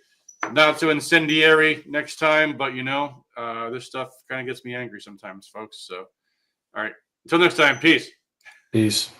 not so incendiary next time, but this stuff kind of gets me angry sometimes, folks. So, all right. Until next time, peace. Peace.